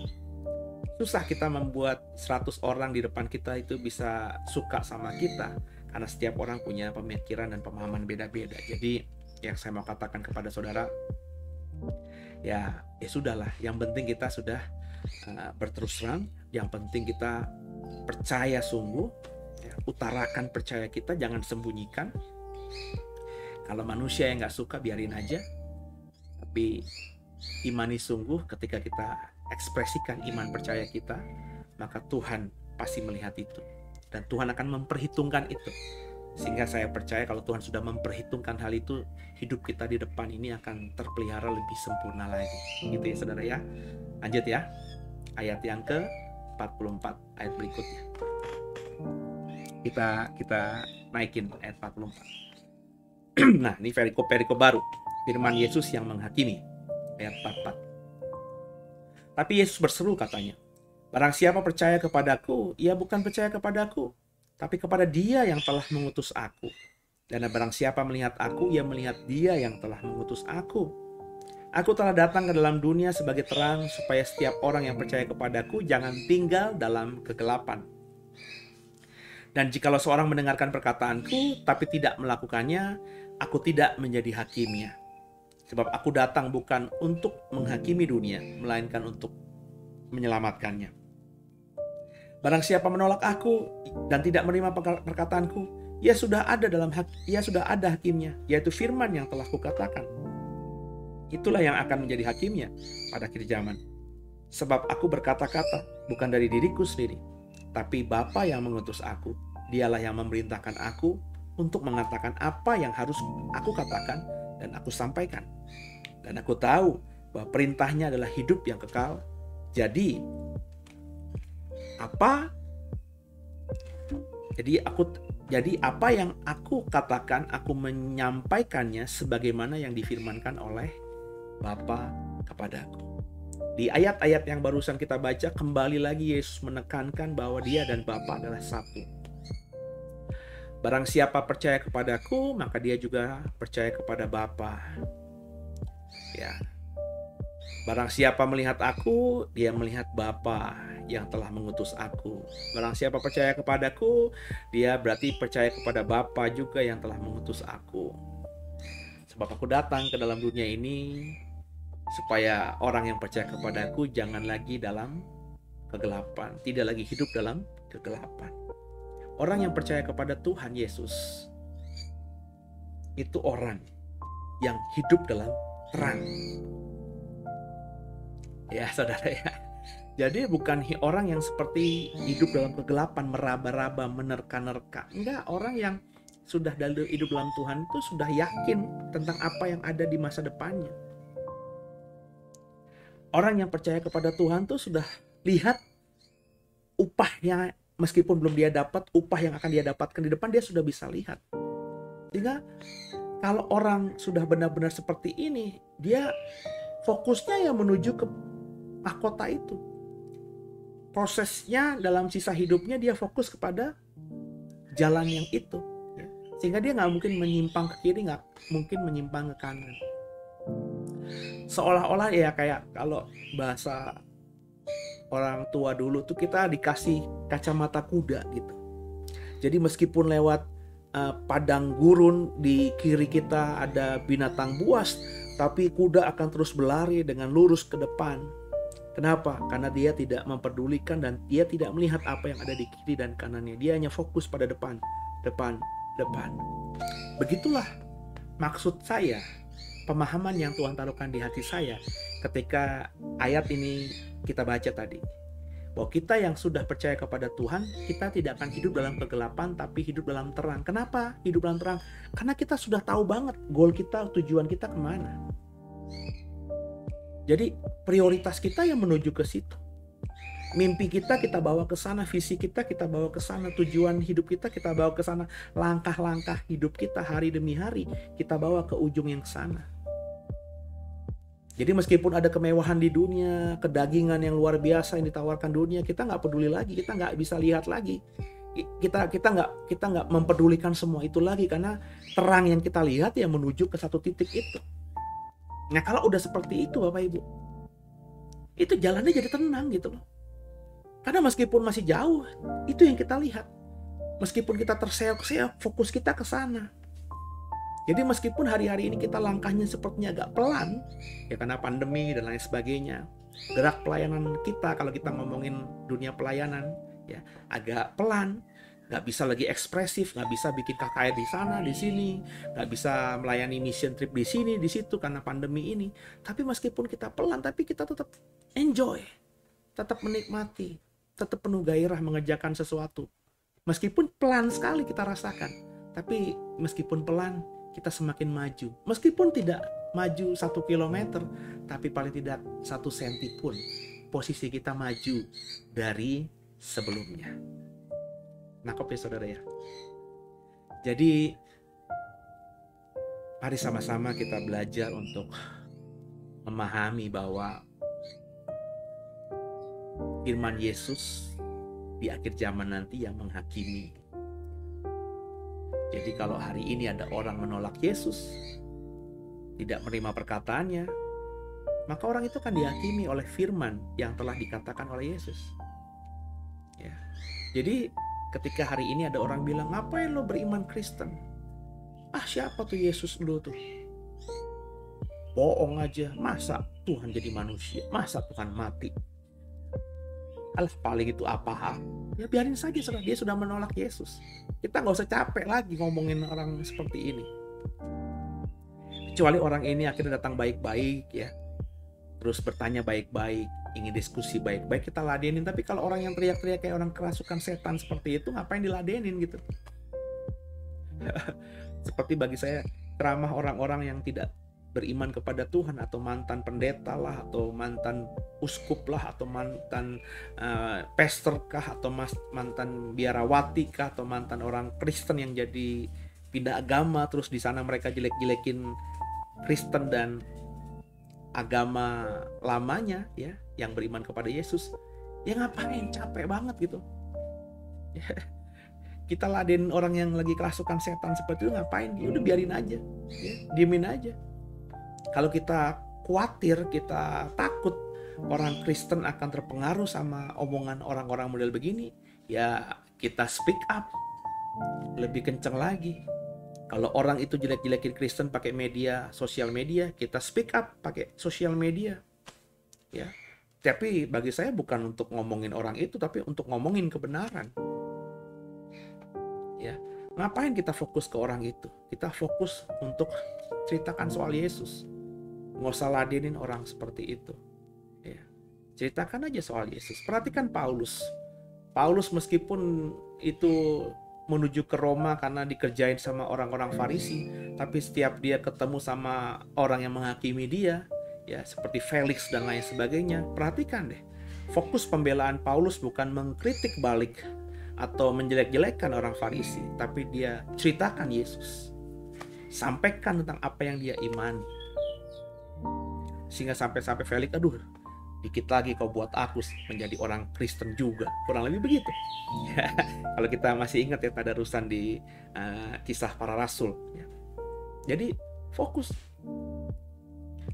susah kita membuat 100 orang di depan kita itu bisa suka sama kita, karena setiap orang punya pemikiran dan pemahaman beda-beda. Jadi yang saya mau katakan kepada saudara, ya sudahlah, yang penting kita sudah berterus terang, yang penting kita percaya sungguh ya, utarakan percaya kita, jangan sembunyikan. Kalau manusia yang nggak suka biarin aja, tapi imani sungguh. Ketika kita ekspresikan iman percaya kita, maka Tuhan pasti melihat itu dan Tuhan akan memperhitungkan itu. Sehingga saya percaya kalau Tuhan sudah memperhitungkan hal itu, hidup kita di depan ini akan terpelihara lebih sempurna lagi. Gitu ya saudara ya. Lanjut ya, ayat yang ke 44, ayat berikutnya. Kita naikin ayat 44. Nah ini perikop baru, firman Yesus yang menghakimi, ayat 44. Tapi Yesus berseru katanya, barang siapa percaya kepadaku, ia bukan percaya kepadaku, tapi kepada Dia yang telah mengutus aku. Dan barang siapa melihat aku, ia melihat Dia yang telah mengutus aku. Aku telah datang ke dalam dunia sebagai terang, supaya setiap orang yang percaya kepadaku jangan tinggal dalam kegelapan. Dan jikalau seorang mendengarkan perkataanku, tapi tidak melakukannya, aku tidak menjadi hakimnya. Sebab aku datang bukan untuk menghakimi dunia, melainkan untuk menyelamatkannya. Barang siapa menolak aku dan tidak menerima perkataanku, ia sudah ada hakimnya, yaitu firman yang telah kukatakan. Itulah yang akan menjadi hakimnya pada akhir zaman. Sebab aku berkata-kata bukan dari diriku sendiri, tapi Bapa yang mengutus aku. Dialah yang memerintahkan aku untuk mengatakan apa yang harus aku katakan dan aku sampaikan. Dan aku tahu bahwa perintahnya adalah hidup yang kekal. Jadi apa yang aku katakan, aku menyampaikannya sebagaimana yang difirmankan oleh Bapa kepadaku. Di ayat-ayat yang barusan kita baca, kembali lagi Yesus menekankan bahwa Dia dan Bapa adalah satu. Barang siapa percaya kepadaku, maka dia juga percaya kepada Bapa. Ya. Barang siapa melihat aku, dia melihat Bapa yang telah mengutus aku. Barang siapa percaya kepadaku, dia berarti percaya kepada Bapa juga yang telah mengutus aku. Sebab aku datang ke dalam dunia ini supaya orang yang percaya kepadaku jangan lagi dalam kegelapan, tidak lagi hidup dalam kegelapan. Orang yang percaya kepada Tuhan Yesus itu orang yang hidup dalam terang. Ya saudara ya. Jadi bukan orang yang seperti hidup dalam kegelapan, meraba-raba, menerka-nerka. Enggak, orang yang sudah hidup dalam Tuhan itu sudah yakin tentang apa yang ada di masa depannya. Orang yang percaya kepada Tuhan tuh sudah lihat upahnya, meskipun belum dia dapat, upah yang akan dia dapatkan di depan dia sudah bisa lihat. Sehingga Kalau orang sudah benar-benar seperti ini, dia fokusnya ya menuju ke mahkota itu. Prosesnya dalam sisa hidupnya dia fokus kepada jalan yang itu, ya. Sehingga dia nggak mungkin menyimpang ke kiri, nggak mungkin menyimpang ke kanan. Seolah-olah ya kayak kalau bahasa orang tua dulu tuh, kita dikasih kacamata kuda gitu. Jadi meskipun lewat padang gurun, di kiri kita ada binatang buas, tapi kuda akan terus berlari dengan lurus ke depan. Kenapa? Karena dia tidak memperdulikan dan dia tidak melihat apa yang ada di kiri dan kanannya. Dia hanya fokus pada depan, depan, depan. Begitulah maksud saya, pemahaman yang Tuhan taruhkan di hati saya ketika ayat ini kita baca tadi. Bahwa kita yang sudah percaya kepada Tuhan, kita tidak akan hidup dalam kegelapan, tapi hidup dalam terang. Kenapa hidup dalam terang? Karena kita sudah tahu banget goal kita, tujuan kita kemana. Jadi prioritas kita yang menuju ke situ. Mimpi kita bawa ke sana, visi kita bawa ke sana, tujuan hidup kita bawa ke sana, langkah-langkah hidup kita hari demi hari kita bawa ke ujung yang sana. Jadi meskipun ada kemewahan di dunia, kedagingan yang luar biasa yang ditawarkan dunia, kita nggak peduli lagi, kita nggak bisa lihat lagi. Kita nggak mempedulikan semua itu lagi, karena terang yang kita lihat ya menuju ke satu titik itu. Nah kalau udah seperti itu Bapak Ibu, itu jalannya jadi tenang gitu loh. Karena meskipun masih jauh, itu yang kita lihat. Meskipun kita terseok-seok, fokus kita ke sana. Jadi meskipun hari-hari ini kita langkahnya sepertinya agak pelan, ya karena pandemi dan lain sebagainya, gerak pelayanan kita, kalau kita ngomongin dunia pelayanan, ya agak pelan, nggak bisa lagi ekspresif, nggak bisa bikin KKR di sana, di sini, nggak bisa melayani mission trip di sini, di situ karena pandemi ini. Tapi meskipun kita pelan, tapi kita tetap enjoy, tetap menikmati, tetap penuh gairah mengerjakan sesuatu. Meskipun pelan sekali kita rasakan, tapi meskipun pelan, kita semakin maju. Meskipun tidak maju 1 kilometer, tapi paling tidak 1 senti pun posisi kita maju dari sebelumnya. Nangkep ya saudara ya. Jadi mari sama-sama kita belajar untuk memahami bahwa firman Yesus di akhir zaman nanti yang menghakimi. Jadi kalau hari ini ada orang menolak Yesus, tidak menerima perkataannya, maka orang itu akan dihakimi oleh firman yang telah dikatakan oleh Yesus. Ya. Jadi ketika hari ini ada orang bilang, ngapain lo beriman Kristen? Ah siapa tuh Yesus lo tuh? Bohong aja, masa Tuhan jadi manusia? Masa Tuhan mati? Alah paling itu apa? Ya biarin saja, dia sudah menolak Yesus. Kita nggak usah capek lagi ngomongin orang seperti ini. Kecuali orang ini akhirnya datang baik-baik ya, terus bertanya baik-baik, ingin diskusi baik-baik, kita ladenin. Tapi kalau orang yang teriak-teriak kayak orang kerasukan setan seperti itu, ngapain diladenin gitu? Seperti bagi saya ceramah orang-orang yang tidak beriman kepada Tuhan, atau mantan pendeta lah, atau mantan uskup lah, atau mantan pastor kah, atau mantan biarawati kah, atau mantan orang Kristen yang jadi pindah agama, terus di sana mereka jelek-jelekin Kristen dan agama lamanya ya, yang beriman kepada Yesus. Ya ngapain, capek banget gitu. Kita ladenin orang yang lagi kerasukan setan seperti itu, ngapain? Ya udah biarin aja, ya, diemin aja. Kalau kita khawatir, kita takut orang Kristen akan terpengaruh sama omongan orang-orang model begini, ya kita speak up lebih kenceng lagi. Kalau orang itu jelek-jelekin Kristen pakai media, sosial media, kita speak up pakai sosial media. Ya. Tapi bagi saya bukan untuk ngomongin orang itu, tapi untuk ngomongin kebenaran. Ya. Ngapain kita fokus ke orang itu? Kita fokus untuk ceritakan soal Yesus. Nggak usah ladenin orang seperti itu. Ya. Ceritakan aja soal Yesus. Perhatikan Paulus. Paulus meskipun itu menuju ke Roma karena dikerjain sama orang-orang Farisi, tapi setiap dia ketemu sama orang yang menghakimi dia, ya seperti Felix dan lain sebagainya, perhatikan deh. Fokus pembelaan Paulus bukan mengkritik balik atau menjelek-jelekkan orang Farisi, tapi dia ceritakan Yesus. sampaikan tentang apa yang dia imani. Sehingga sampai Felix, aduh, dikit lagi kau buat aku menjadi orang Kristen juga. Kurang lebih begitu. Kalau kita masih ingat ya tadarusan di Kisah Para Rasul. Jadi fokus.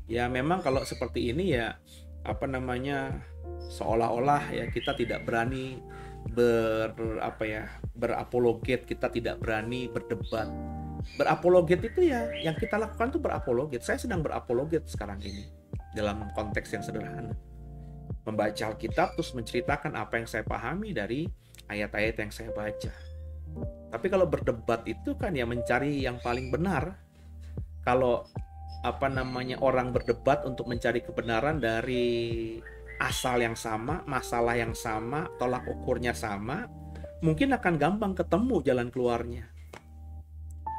Ya memang kalau seperti ini ya seolah-olah ya kita tidak berani berapologet, kita tidak berani berdebat. Berapologet itu ya yang kita lakukan tuh berapologet. Saya sedang berapologet sekarang ini dalam konteks yang sederhana. Membaca Alkitab terus menceritakan apa yang saya pahami dari ayat-ayat yang saya baca. Tapi kalau berdebat itu kan ya mencari yang paling benar. Kalau orang berdebat untuk mencari kebenaran dari asal yang sama, masalah yang sama, tolak ukurnya sama, mungkin akan gampang ketemu jalan keluarnya.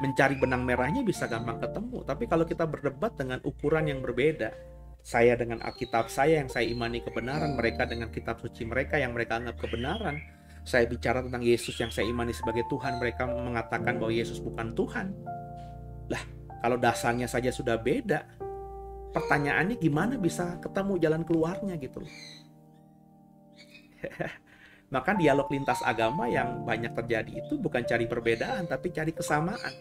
Mencari benang merahnya bisa gampang ketemu. Tapi kalau kita berdebat dengan ukuran yang berbeda, saya dengan Alkitab saya yang saya imani kebenaran, mereka dengan kitab suci mereka yang mereka anggap kebenaran. Saya bicara tentang Yesus yang saya imani sebagai Tuhan, mereka mengatakan bahwa Yesus bukan Tuhan. Lah, kalau dasarnya saja sudah beda, pertanyaannya gimana bisa ketemu jalan keluarnya gitu loh. Maka dialog lintas agama yang banyak terjadi itu bukan cari perbedaan, tapi cari kesamaan.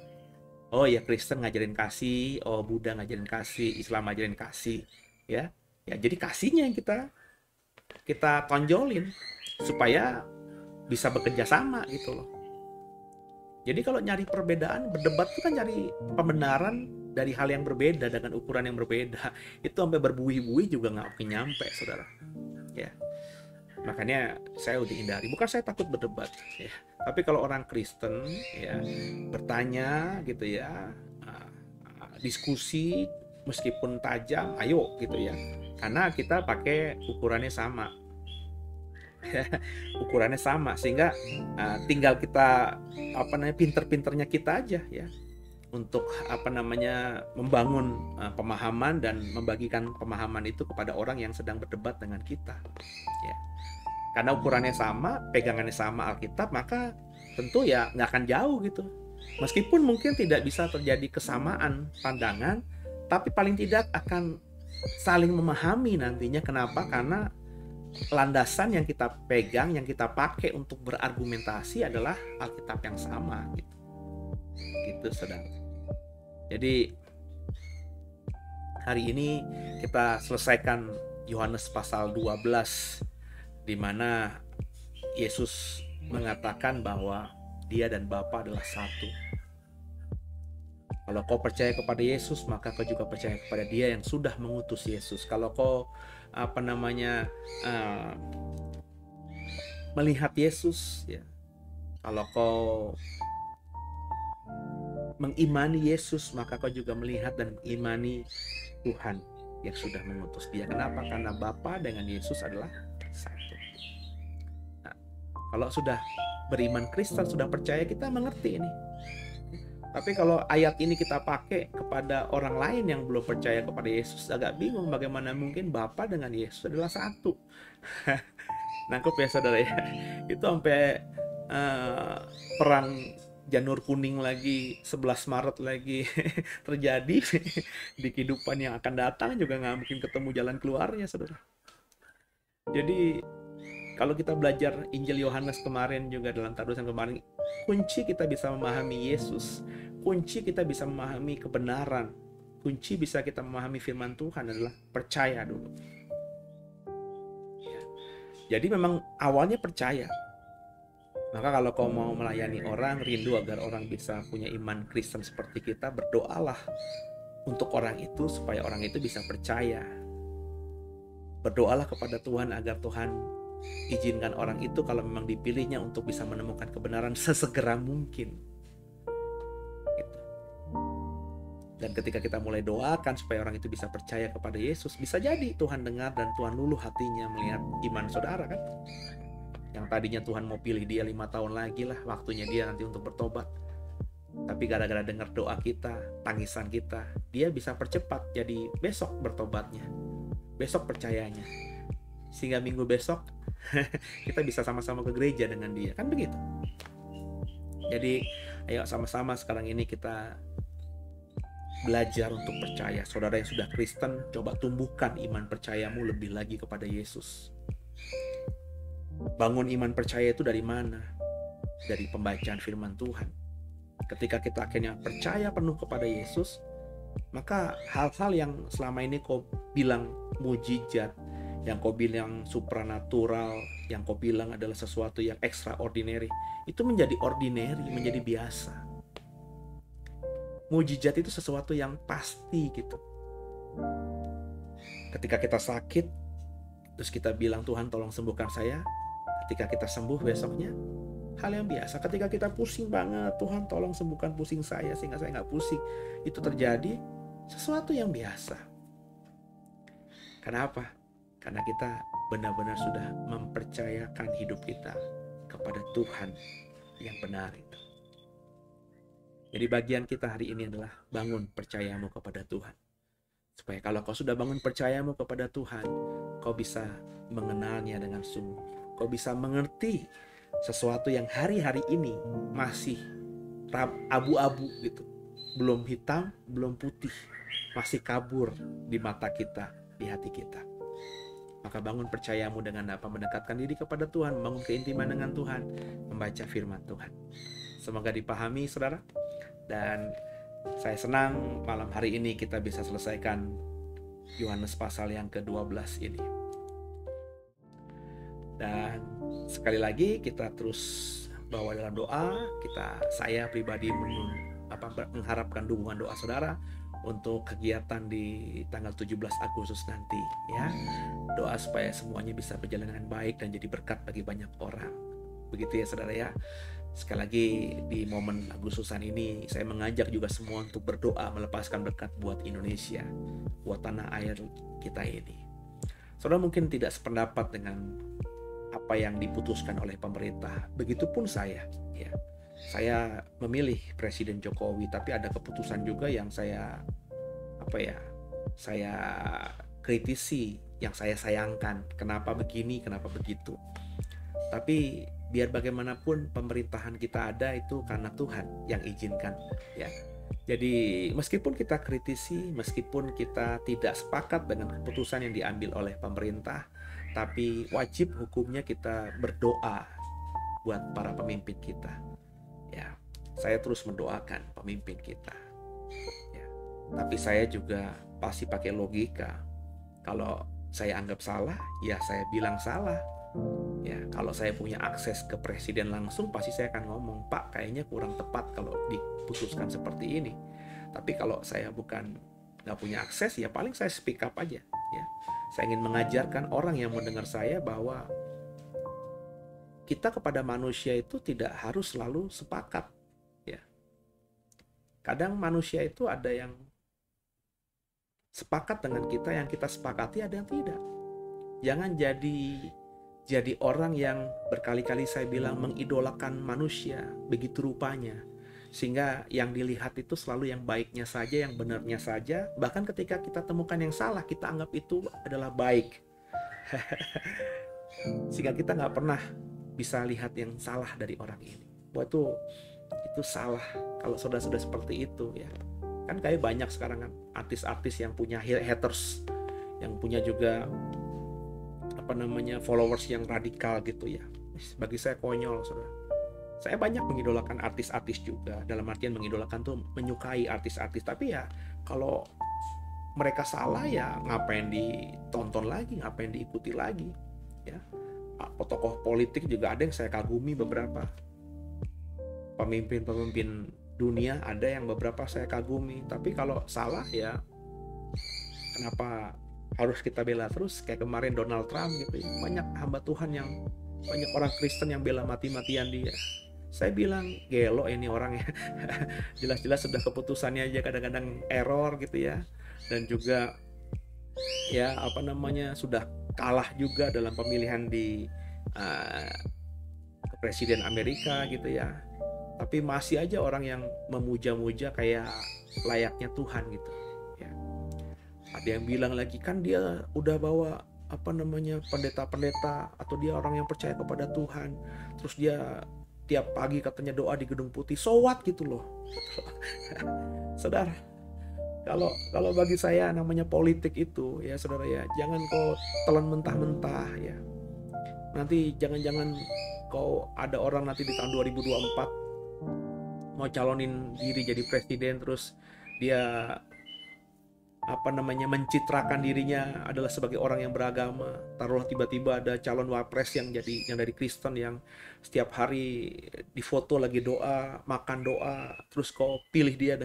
Oh ya, Kristen ngajarin kasih, oh Buddha ngajarin kasih, Islam ngajarin kasih. Ya, jadi kasihnya yang kita tonjolin supaya bisa bekerja sama gitu loh. Jadi kalau nyari perbedaan, berdebat itu kan nyari pembenaran dari hal yang berbeda dengan ukuran yang berbeda. Itu sampai berbuih-buih juga nggak nyampe, saudara. Ya, makanya saya udah hindari. Bukan saya takut berdebat, ya. Tapi kalau orang Kristen ya bertanya gitu ya, diskusi meskipun tajam, ayo gitu ya. Karena kita pakai ukurannya sama. Ukurannya sama sehingga tinggal kita pinter-pinternya kita aja ya untuk membangun pemahaman dan membagikan pemahaman itu kepada orang yang sedang berdebat dengan kita ya. Karena ukurannya sama, pegangannya sama Alkitab, maka tentu ya nggak akan jauh gitu. Meskipun mungkin tidak bisa terjadi kesamaan pandangan, tapi paling tidak akan saling memahami nantinya. Kenapa? Karena landasan yang kita pegang, yang kita pakai untuk berargumentasi adalah Alkitab yang sama gitu. Gitu, saudara. Jadi hari ini kita selesaikan Yohanes pasal 12 di mana Yesus mengatakan bahwa Dia dan Bapa adalah satu. Kalau kau percaya kepada Yesus, maka kau juga percaya kepada Dia yang sudah mengutus Yesus. Kalau kau melihat Yesus, ya. Kalau kau mengimani Yesus, maka kau juga melihat dan mengimani Tuhan yang sudah mengutus Dia. Kenapa? Karena Bapa dengan Yesus adalah satu. Nah, kalau sudah beriman Kristen, sudah percaya, kita mengerti ini. Tapi kalau ayat ini kita pakai kepada orang lain yang belum percaya kepada Yesus, agak bingung bagaimana mungkin Bapa dengan Yesus adalah satu. Nangkep ya saudara ya. Itu sampai perang janur kuning lagi, 11 Maret lagi terjadi di kehidupan yang akan datang juga nggak mungkin ketemu jalan keluarnya saudara. Jadi kalau kita belajar Injil Yohanes kemarin juga dalam tarusan kemarin, kunci kita bisa memahami Yesus, kunci kita bisa memahami kebenaran, kunci bisa kita memahami firman Tuhan adalah percaya dulu. Ya. Jadi memang awalnya percaya. Maka kalau kau mau melayani orang, rindu agar orang bisa punya iman Kristen seperti kita, berdoalah untuk orang itu supaya orang itu bisa percaya. Berdoalah kepada Tuhan agar Tuhan izinkan orang itu kalau memang dipilihnya untuk bisa menemukan kebenaran sesegera mungkin gitu. Dan ketika kita mulai doakan supaya orang itu bisa percaya kepada Yesus, bisa jadi Tuhan dengar dan Tuhan luluh hatinya melihat iman saudara kan. Yang tadinya Tuhan mau pilih dia 5 tahun lagi lah, waktunya dia nanti untuk bertobat. Tapi gara-gara dengar doa kita, tangisan kita, dia bisa percepat jadi besok bertobatnya, besok percayanya. Sehingga minggu besok kita bisa sama-sama ke gereja dengan dia, kan begitu. Jadi ayo sama-sama sekarang ini kita belajar untuk percaya. Saudara yang sudah Kristen, coba tumbuhkan iman percayamu lebih lagi kepada Yesus. Bangun iman percaya itu dari mana? Dari pembacaan firman Tuhan. Ketika kita akhirnya percaya penuh kepada Yesus, maka hal-hal yang selama ini kau bilang mujizat, yang kau bilang supranatural, yang kau bilang adalah sesuatu yang extraordinary, itu menjadi ordinary, menjadi biasa. Mujizat itu sesuatu yang pasti gitu. Ketika kita sakit, terus kita bilang, Tuhan tolong sembuhkan saya. Ketika kita sembuh besoknya, hal yang biasa. Ketika kita pusing banget, Tuhan tolong sembuhkan pusing saya sehingga saya nggak pusing. Itu terjadi sesuatu yang biasa. Kenapa? Karena kita benar-benar sudah mempercayakan hidup kita kepada Tuhan yang benar itu. Jadi bagian kita hari ini adalah bangun percayamu kepada Tuhan. Supaya kalau kau sudah bangun percayamu kepada Tuhan, kau bisa mengenalnya dengan sungguh. Kau bisa mengerti sesuatu yang hari-hari ini masih abu-abu gitu. Belum hitam, belum putih. Masih kabur di mata kita, di hati kita. Maka bangun percayamu dengan apa? Mendekatkan diri kepada Tuhan, membangun keintiman dengan Tuhan, membaca firman Tuhan. Semoga dipahami saudara. Dan saya senang malam hari ini kita bisa selesaikan Yohanes pasal yang ke-12 ini. Dan sekali lagi kita terus bawa dalam doa. Saya pribadi mengharapkan dukungan doa saudara untuk kegiatan di tanggal 17 Agustus nanti ya. Doa supaya semuanya bisa berjalan dengan baik dan jadi berkat bagi banyak orang. Begitu ya saudara ya. Sekali lagi di momen Agustusan ini saya mengajak juga semua untuk berdoa melepaskan berkat buat Indonesia, buat tanah air kita ini. Saudara mungkin tidak sependapat dengan apa yang diputuskan oleh pemerintah. Begitupun saya ya. Saya memilih Presiden Jokowi, tapi ada keputusan juga yang saya kritisi, yang saya sayangkan. Kenapa begini, kenapa begitu. Tapi biar bagaimanapun pemerintahan kita ada itu karena Tuhan yang izinkan ya. Jadi meskipun kita kritisi, meskipun kita tidak sepakat dengan keputusan yang diambil oleh pemerintah, tapi wajib hukumnya kita berdoa buat para pemimpin kita. Ya, saya terus mendoakan pemimpin kita. Ya, tapi saya juga pasti pakai logika. Kalau saya anggap salah, ya saya bilang salah. Ya, kalau saya punya akses ke presiden langsung, pasti saya akan ngomong, Pak, kayaknya kurang tepat kalau diputuskan seperti ini. Tapi kalau saya nggak punya akses, ya paling saya speak up aja. Ya, saya ingin mengajarkan orang yang mendengar saya bahwa kita kepada manusia itu tidak harus selalu sepakat. Ya, kadang manusia itu ada yang sepakat dengan kita, yang kita sepakati ada yang tidak. Jangan jadi orang yang berkali-kali saya bilang mengidolakan manusia begitu rupanya, sehingga yang dilihat itu selalu yang baiknya saja, yang benarnya saja. Bahkan ketika kita temukan yang salah, kita anggap itu adalah baik. Sehingga kita nggak pernah bisa lihat yang salah dari orang ini. Wah, itu salah kalau sudah seperti itu ya. Kan kayak banyak sekarang kan artis-artis yang punya haters, yang punya juga followers yang radikal gitu ya. Bagi saya konyol saudara. Saya banyak mengidolakan artis-artis juga, dalam artian mengidolakan tuh menyukai artis-artis, tapi ya kalau mereka salah ya ngapain ditonton lagi, ngapain diikuti lagi ya. Tokoh politik juga ada yang saya kagumi, beberapa pemimpin dunia ada yang beberapa saya kagumi, tapi kalau salah ya kenapa harus kita bela terus? Kayak kemarin Donald Trump gitu ya. Banyak hamba Tuhan banyak orang Kristen yang bela mati-matian dia. Saya bilang gelo ini orangnya. Jelas-jelas sudah keputusannya aja kadang-kadang error gitu ya. Dan juga ya sudah kalah juga dalam pemilihan di presiden Amerika gitu ya. Tapi masih aja orang yang memuja-muja kayak layaknya Tuhan gitu. Ada yang bilang lagi kan dia udah bawa pendeta-pendeta, atau dia orang yang percaya kepada Tuhan, terus dia tiap pagi katanya doa di Gedung Putih. So what gitu loh. Saudara, Kalau bagi saya namanya politik itu ya saudara ya, jangan kau telan mentah-mentah ya. Nanti jangan-jangan kau ada orang nanti di tahun 2024 mau calonin diri jadi presiden, terus dia mencitrakan dirinya adalah sebagai orang yang beragama. Taruhlah tiba-tiba ada calon wapres yang dari Kristen yang setiap hari difoto lagi doa, makan doa, terus kau pilih dia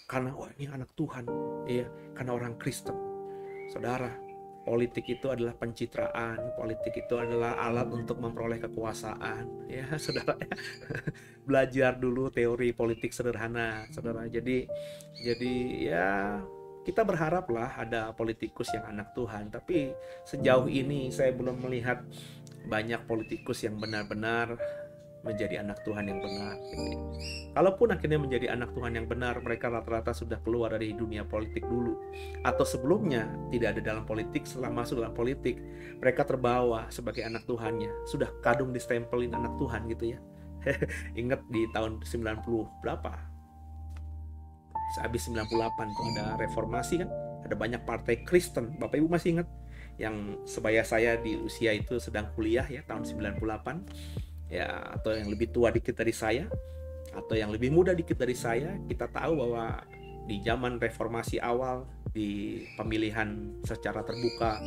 karena ini anak Tuhan, iya, karena orang Kristen. Saudara, politik itu adalah pencitraan, politik itu adalah alat untuk memperoleh kekuasaan, ya saudara. Belajar dulu teori politik sederhana, saudara. Jadi ya kita berharaplah ada politikus yang anak Tuhan, tapi sejauh ini saya belum melihat banyak politikus yang benar-benar menjadi anak Tuhan yang benar. Kalaupun akhirnya menjadi anak Tuhan yang benar, mereka rata-rata sudah keluar dari dunia politik dulu, atau sebelumnya tidak ada dalam politik. Setelah masuk dalam politik, mereka terbawa sebagai anak Tuhannya, sudah kadung distempelin anak Tuhan gitu ya. Ingat di tahun 90 berapa? Habis 98 tuh ada reformasi kan, ada banyak partai Kristen. Bapak Ibu masih ingat? Yang sebaya saya di usia itu sedang kuliah ya, tahun 98 ya, atau yang lebih tua dikit dari saya, atau yang lebih muda dikit dari saya, kita tahu bahwa di zaman reformasi awal, di pemilihan secara terbuka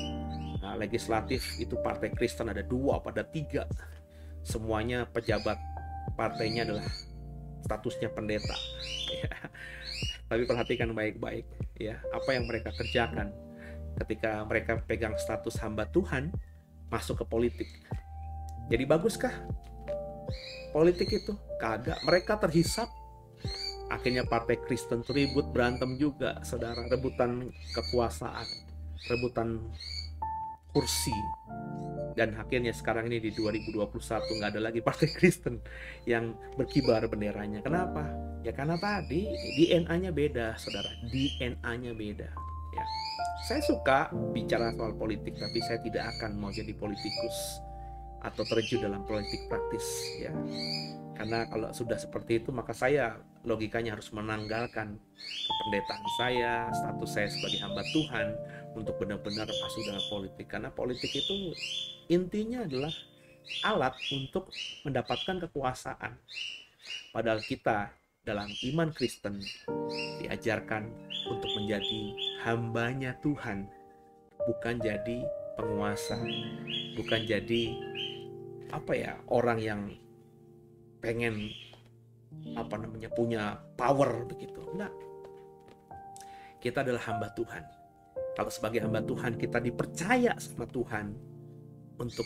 legislatif itu partai Kristen ada 2 pada 3, semuanya pejabat partainya adalah statusnya pendeta ya. Tapi perhatikan baik-baik ya, apa yang mereka kerjakan ketika mereka pegang status hamba Tuhan masuk ke politik. Jadi baguskah politik itu? Kagak. Mereka terhisap. Akhirnya partai Kristen ribut, berantem juga, saudara. Rebutan kekuasaan, rebutan kursi. Dan akhirnya sekarang ini di 2021 nggak ada lagi partai Kristen yang berkibar benderanya. Kenapa? Ya karena tadi DNA-nya beda, saudara. DNA-nya beda. Ya. Saya suka bicara soal politik, tapi saya tidak akan mau jadi politikus atau terjun dalam politik praktis ya. Karena kalau sudah seperti itu, maka saya logikanya harus menanggalkan kependetaan saya, status saya sebagai hamba Tuhan, untuk benar-benar masuk dalam politik. Karena politik itu intinya adalah alat untuk mendapatkan kekuasaan. Padahal kita dalam iman Kristen diajarkan untuk menjadi hambanya Tuhan, bukan jadi penguasa, bukan jadi orang yang pengen punya power begitu. Enggak. Kita adalah hamba Tuhan. Kalau sebagai hamba Tuhan kita dipercaya sama Tuhan untuk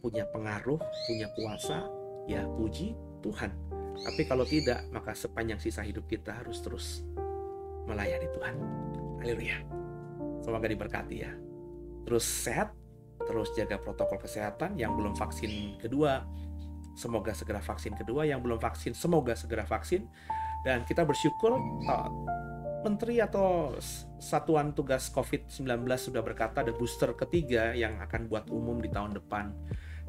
punya pengaruh, punya kuasa, ya puji Tuhan. Tapi kalau tidak, maka sepanjang sisa hidup kita harus terus melayani Tuhan. Haleluya. Semoga diberkati ya. Terus sehat, terus jaga protokol kesehatan. Yang belum vaksin kedua, semoga segera vaksin kedua. Yang belum vaksin, semoga segera vaksin. Dan kita bersyukur Menteri atau Satuan Tugas COVID-19 sudah berkata ada booster ketiga yang akan buat umum di tahun depan.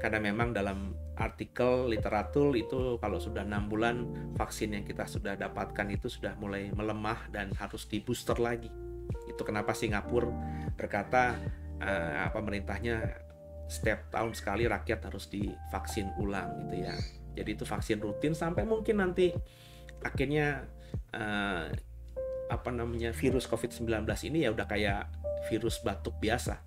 Karena memang dalam artikel literatur itu kalau sudah 6 bulan vaksin yang kita sudah dapatkan itu sudah mulai melemah dan harus di booster lagi. Itu kenapa Singapura berkata pemerintahnya setiap tahun sekali rakyat harus divaksin ulang gitu ya. Jadi itu vaksin rutin sampai mungkin nanti akhirnya virus COVID-19 ini ya udah kayak virus batuk biasa.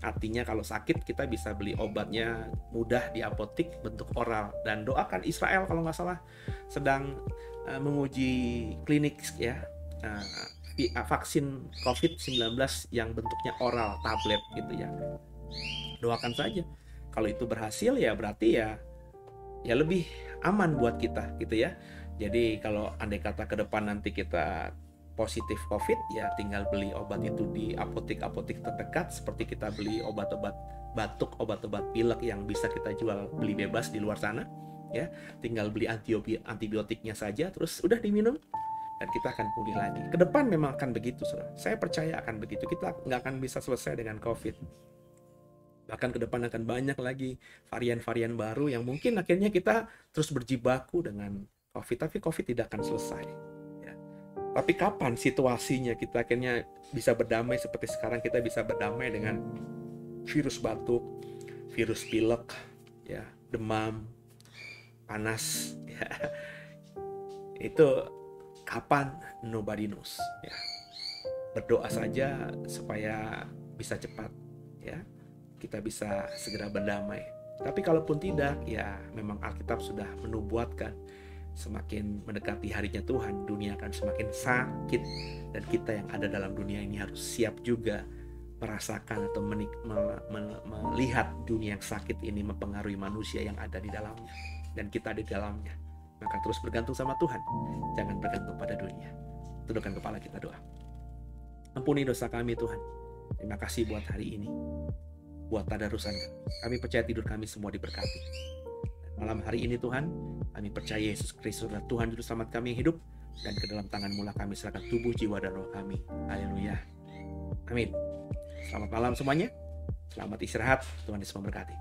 Artinya kalau sakit kita bisa beli obatnya mudah di apotik bentuk oral. Dan doakan Israel kalau nggak salah sedang menguji klinik ya vaksin COVID-19 yang bentuknya oral, tablet gitu ya. Doakan saja. Kalau itu berhasil ya berarti ya lebih aman buat kita gitu ya. Jadi kalau andai kata ke depan nanti kita positif COVID ya tinggal beli obat itu di apotik-apotik terdekat, seperti kita beli obat-obat batuk, obat-obat pilek yang bisa kita jual beli bebas di luar sana ya. Tinggal beli antibiotiknya saja terus udah diminum dan kita akan pulih lagi. Ke depan memang akan begitu, saudara. Saya percaya akan begitu. Kita nggak akan bisa selesai dengan COVID. Bahkan ke depan akan banyak lagi varian-varian baru yang mungkin akhirnya kita terus berjibaku dengan COVID, tapi COVID tidak akan selesai. Tapi kapan situasinya kita akhirnya bisa berdamai seperti sekarang? Kita bisa berdamai dengan virus batuk, virus pilek, ya, demam, panas, ya. Itu kapan? Nobody knows, ya. Berdoa saja supaya bisa cepat, ya, kita bisa segera berdamai. Tapi kalaupun tidak, ya memang Alkitab sudah menubuatkan semakin mendekati harinya Tuhan, dunia akan semakin sakit, dan kita yang ada dalam dunia ini harus siap juga merasakan atau melihat dunia yang sakit ini mempengaruhi manusia yang ada di dalamnya, dan kita di dalamnya. Maka terus bergantung sama Tuhan, jangan bergantung pada dunia. Tundukkan kepala kita, doa. Ampuni dosa kami Tuhan. Terima kasih buat hari ini, buat tadarusan kami percaya tidur kami semua diberkati. Malam hari ini Tuhan, kami percaya Yesus Kristus adalah Tuhan Juru Selamat kami yang hidup, dan ke dalam tangan-Mu lah kami serahkan tubuh, jiwa, dan roh kami. Haleluya. Amin. Selamat malam semuanya. Selamat istirahat. Tuhan Yesus memberkati.